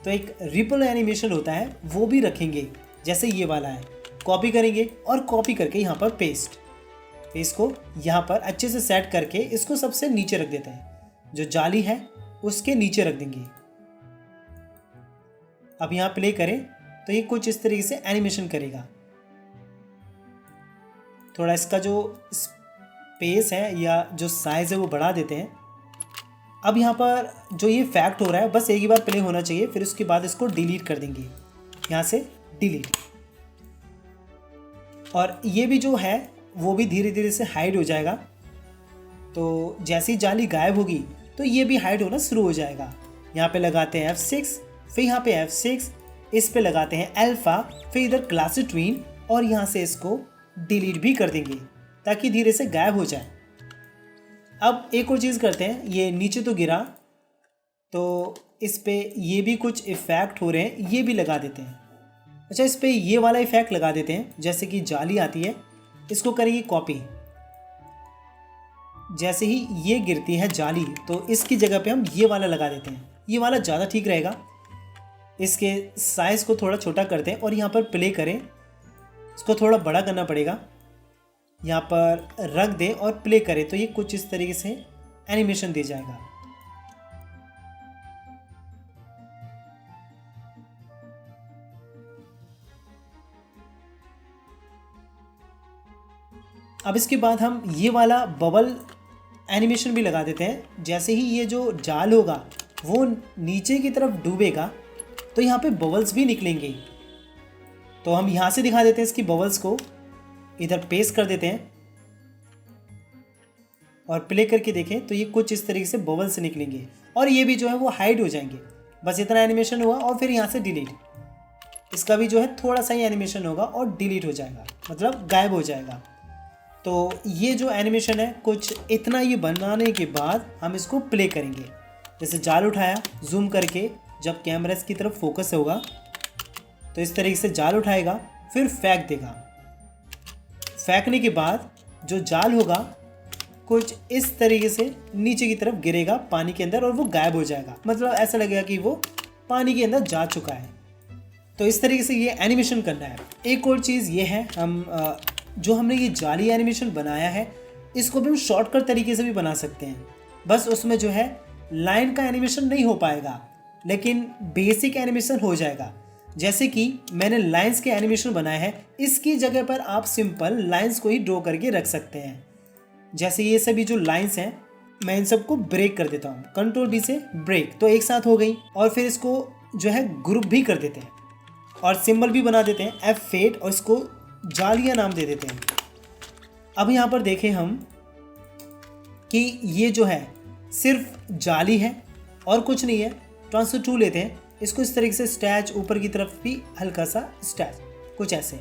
तो एक रिपल एनिमेशन होता है वो भी रखेंगे, जैसे ये वाला है। कॉपी करेंगे और कॉपी करके यहाँ पर पेस्ट, इसको यहाँ पर अच्छे से सेट करके इसको सबसे नीचे रख देते हैं, जो जाली है उसके नीचे रख देंगे। अब यहाँ प्ले करें तो ये कुछ इस तरीके से एनिमेशन करेगा। थोड़ा इसका जो स्पेस है या जो साइज है वो बढ़ा देते हैं। अब यहाँ पर जो ये इफेक्ट हो रहा है बस एक ही बार प्ले होना चाहिए, फिर उसके बाद इसको डिलीट कर देंगे, यहाँ से डिलीट। और ये भी जो है वो भी धीरे धीरे से हाइड हो जाएगा। तो जैसे ही जाली गायब होगी तो ये भी हाइड होना शुरू हो जाएगा। यहाँ पे लगाते हैं F6, फिर यहाँ पे F6, इस पे लगाते हैं अल्फा, फिर इधर क्लासिक ट्विन और यहाँ से इसको डिलीट भी कर देंगे ताकि धीरे से गायब हो जाए। अब एक और चीज़ करते हैं, ये नीचे तो गिरा तो इस पे ये भी कुछ इफ़ेक्ट हो रहे हैं, ये भी लगा देते हैं। अच्छा, इस पे ये वाला इफ़ेक्ट लगा देते हैं, जैसे कि जाली आती है इसको करेंगे कॉपी। जैसे ही ये गिरती है जाली तो इसकी जगह पे हम ये वाला लगा देते हैं। ये वाला ज़्यादा ठीक रहेगा। इसके साइज़ को थोड़ा छोटा करते हैं और यहाँ पर प्ले करें, इसको थोड़ा बड़ा करना पड़ेगा। यहाँ पर रख दें और प्ले करें तो ये कुछ इस तरीके से एनिमेशन दे जाएगा। अब इसके बाद हम ये वाला बबल एनिमेशन भी लगा देते हैं। जैसे ही ये जो जाल होगा वो नीचे की तरफ डूबेगा तो यहाँ पे बबल्स भी निकलेंगे। तो हम यहाँ से दिखा देते हैं इसकी बबल्स को, इधर पेस्ट कर देते हैं और प्ले करके देखें तो ये कुछ इस तरीके से बबल्स निकलेंगे और ये भी जो है वो हाइड हो जाएंगे। बस इतना एनिमेशन हुआ और फिर यहाँ से डिलीट। इसका भी जो है थोड़ा सा ही एनिमेशन होगा और डिलीट हो जाएगा, मतलब गायब हो जाएगा। तो ये जो एनिमेशन है कुछ इतना ही बनाने के बाद हम इसको प्ले करेंगे। जैसे जाल उठाया, जूम करके जब कैमरा की तरफ फोकस होगा तो इस तरीके से जाल उठाएगा, फिर फेंक देगा। फेंकने के बाद जो जाल होगा कुछ इस तरीके से नीचे की तरफ गिरेगा पानी के अंदर और वो गायब हो जाएगा, मतलब ऐसा लगेगा कि वो पानी के अंदर जा चुका है। तो इस तरीके से ये एनिमेशन करना है। एक और चीज़ ये है, हम जो हमने ये जाली एनिमेशन बनाया है इसको भी हम शॉर्टकट तरीके से भी बना सकते हैं। बस उसमें जो है लाइन का एनिमेशन नहीं हो पाएगा, लेकिन बेसिक एनिमेशन हो जाएगा। जैसे कि मैंने लाइंस के एनिमेशन बनाया है, इसकी जगह पर आप सिंपल लाइंस को ही ड्रॉ करके रख सकते हैं। जैसे ये सभी जो लाइंस हैं मैं इन सबको ब्रेक कर देता हूँ, Ctrl+B से ब्रेक, तो एक साथ हो गई। और फिर इसको जो है ग्रुप भी कर देते हैं और सिंबल भी बना देते हैं F8 और इसको जालियाँ नाम दे देते हैं। अब यहाँ पर देखें हम कि ये जो है सिर्फ जाली है और कुछ नहीं है। ट्रांसफर टूल लेते हैं, इसको इस तरीके से स्टैच ऊपर की तरफ भी हल्का सा स्टैच, कुछ ऐसे।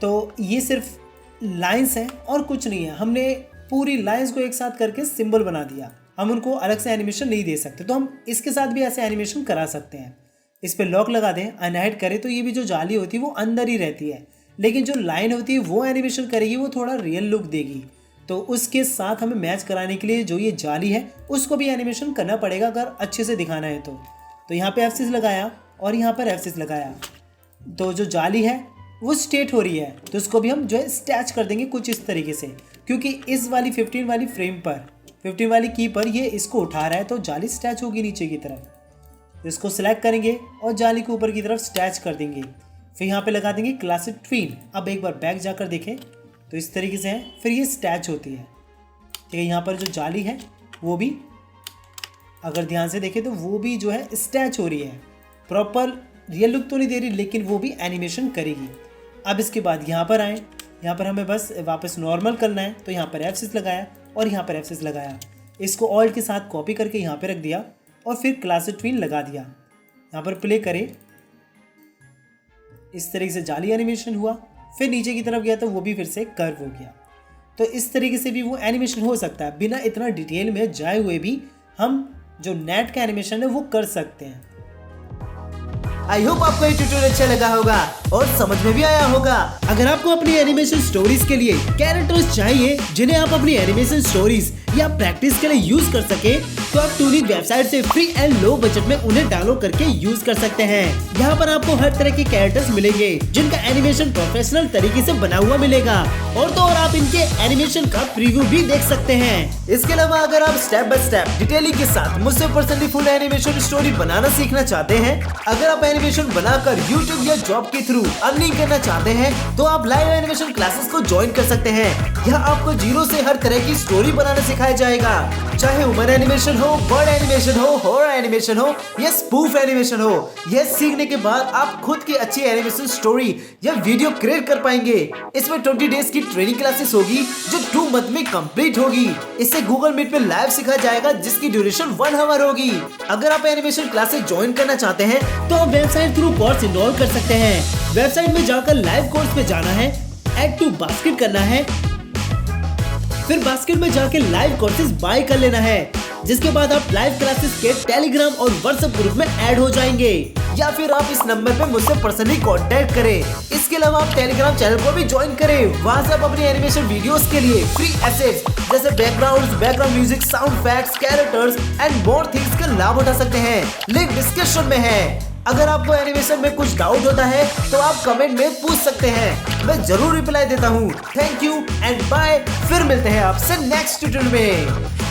तो ये सिर्फ लाइंस हैं और कुछ नहीं है। हमने पूरी लाइंस को एक साथ करके सिंबल बना दिया। हम उनको अलग से एनिमेशन नहीं दे सकते, तो हम इसके साथ भी ऐसे एनिमेशन करा सकते हैं। इस पर लॉक लगा दें, अनहाइड करें तो ये भी जो जाली होती है वो अंदर ही रहती है, लेकिन जो लाइन होती है वो एनिमेशन करेगी, वो थोड़ा रियल लुक देगी। तो उसके साथ हमें मैच कराने के लिए जो ये जाली है उसको भी एनिमेशन करना पड़ेगा अगर अच्छे से दिखाना है तो यहाँ पे F6 लगाया और यहाँ पर F6 लगाया, तो जो जाली है वो स्ट्रेट हो रही है, तो इसको भी हम जो है स्टैच कर देंगे कुछ इस तरीके से, क्योंकि इस वाली 15 वाली फ्रेम पर, 15 वाली की पर ये इसको उठा रहा है तो जाली स्टैच होगी नीचे की तरफ। इसको सिलेक्ट करेंगे और जाली को ऊपर की तरफ स्टैच कर देंगे। फिर यहाँ पे लगा देंगे क्लासिक ट्वीन। अब एक बार बैक जाकर देखें तो इस तरीके से है, फिर ये स्टैच होती है। ठीक है, यहाँ पर जो जाली है वो भी अगर ध्यान से देखें तो वो भी जो है स्टैच हो रही है। प्रॉपर रियल लुक तो नहीं दे रही, लेकिन वो भी एनिमेशन करेगी। अब इसके बाद यहाँ पर आए, यहाँ पर हमें बस वापस नॉर्मल करना है, तो यहाँ पर F6 लगाया और यहाँ पर F6 लगाया। इसको ऑल्ट के साथ कॉपी करके यहाँ पे रख दिया और फिर क्लासिक ट्वीन लगा दिया। यहाँ पर प्ले करें, इस तरीके से जाली एनिमेशन हुआ। फिर नीचे की तरफ गया तो वो भी फिर से कर्व हो गया। तो इस तरीके से भी वो एनिमेशन हो सकता है, बिना इतना डिटेल में जाए हुए भी हम जो नेट का एनिमेशन है वो कर सकते हैं। आई होप आपको ये ट्यूटोरियल अच्छा लगा होगा और समझ में भी आया होगा। अगर आपको अपनी एनिमेशन स्टोरीज के लिए कैरेक्टर्स चाहिए जिन्हें आप अपनी एनिमेशन स्टोरीज या प्रैक्टिस के लिए यूज कर सके, तो आप टूनिक वेबसाइट से फ्री एंड लो बजट में उन्हें डाउनलोड करके यूज कर सकते हैं। यहाँ पर आपको हर तरह के कैरेक्टर्स मिलेंगे जिनका एनिमेशन प्रोफेशनल तरीके से बना हुआ मिलेगा, और तो और आप इनके एनिमेशन का प्रीव्यू भी देख सकते हैं। इसके अलावा अगर आप स्टेप बाय स्टेप डिटेलिंग के साथ मुझसे पर्सनली फुल एनिमेशन स्टोरी बनाना सीखना चाहते हैं, अगर आप एनिमेशन बनाकर यूट्यूब या जॉब के थ्रू अर्निंग करना चाहते हैं, तो आप लाइव एनिमेशन क्लासेस को ज्वाइन कर सकते हैं। यहाँ आपको जीरो से हर तरह की स्टोरी बनाना सिखाया जाएगा, चाहे ह्यूमन एनिमेशन हो, बर्ड एनिमेशन हो, हॉरर एनिमेशन हो या स्पूफ एनिमेशन हो। यह सीखने के बाद आप खुद की अच्छी एनिमेशन स्टोरी या वीडियो क्रिएट कर पाएंगे। इसमें 20 डेज की ट्रेनिंग क्लासेस होगी जो 2 मंथ में कंप्लीट होगी। इससे गूगल मीट पे लाइव सिखाया जाएगा जिसकी ड्यूरेशन 1 आवर होगी। अगर आप एनिमेशन क्लासेस ज्वाइन करना चाहते हैं तो आप वेबसाइट थ्रू कोर्स इनरोल कर सकते हैं। वेबसाइट में जाकर लाइव कोर्स पे जाना है, ऐड टू बास्केट करना है, फिर बास्केट में जाके लाइव कोर्सेज बाय कर लेना है, जिसके बाद आप लाइव क्लासेस के टेलीग्राम और व्हाट्सएप ग्रुप में ऐड हो जाएंगे। या फिर आप इस नंबर पे मुझसे पर्सनली कांटेक्ट करें। इसके अलावा आप टेलीग्राम चैनल को भी ज्वाइन करें, वहां से आप अपनी एनिमेशन वीडियोस के लिए फ्री एसेट्स जैसे backgrounds, background music, sound effects, characters and more things का लाभ उठा सकते हैं। लिंक डिस्क्रिप्शन में है। अगर आपको एनिमेशन में कुछ डाउट होता है तो आप कमेंट में पूछ सकते हैं, मैं जरूर रिप्लाई देता हूँ। Thank you and bye. फिर मिलते हैं आपसे नेक्स्ट ट्यूटोरियल में।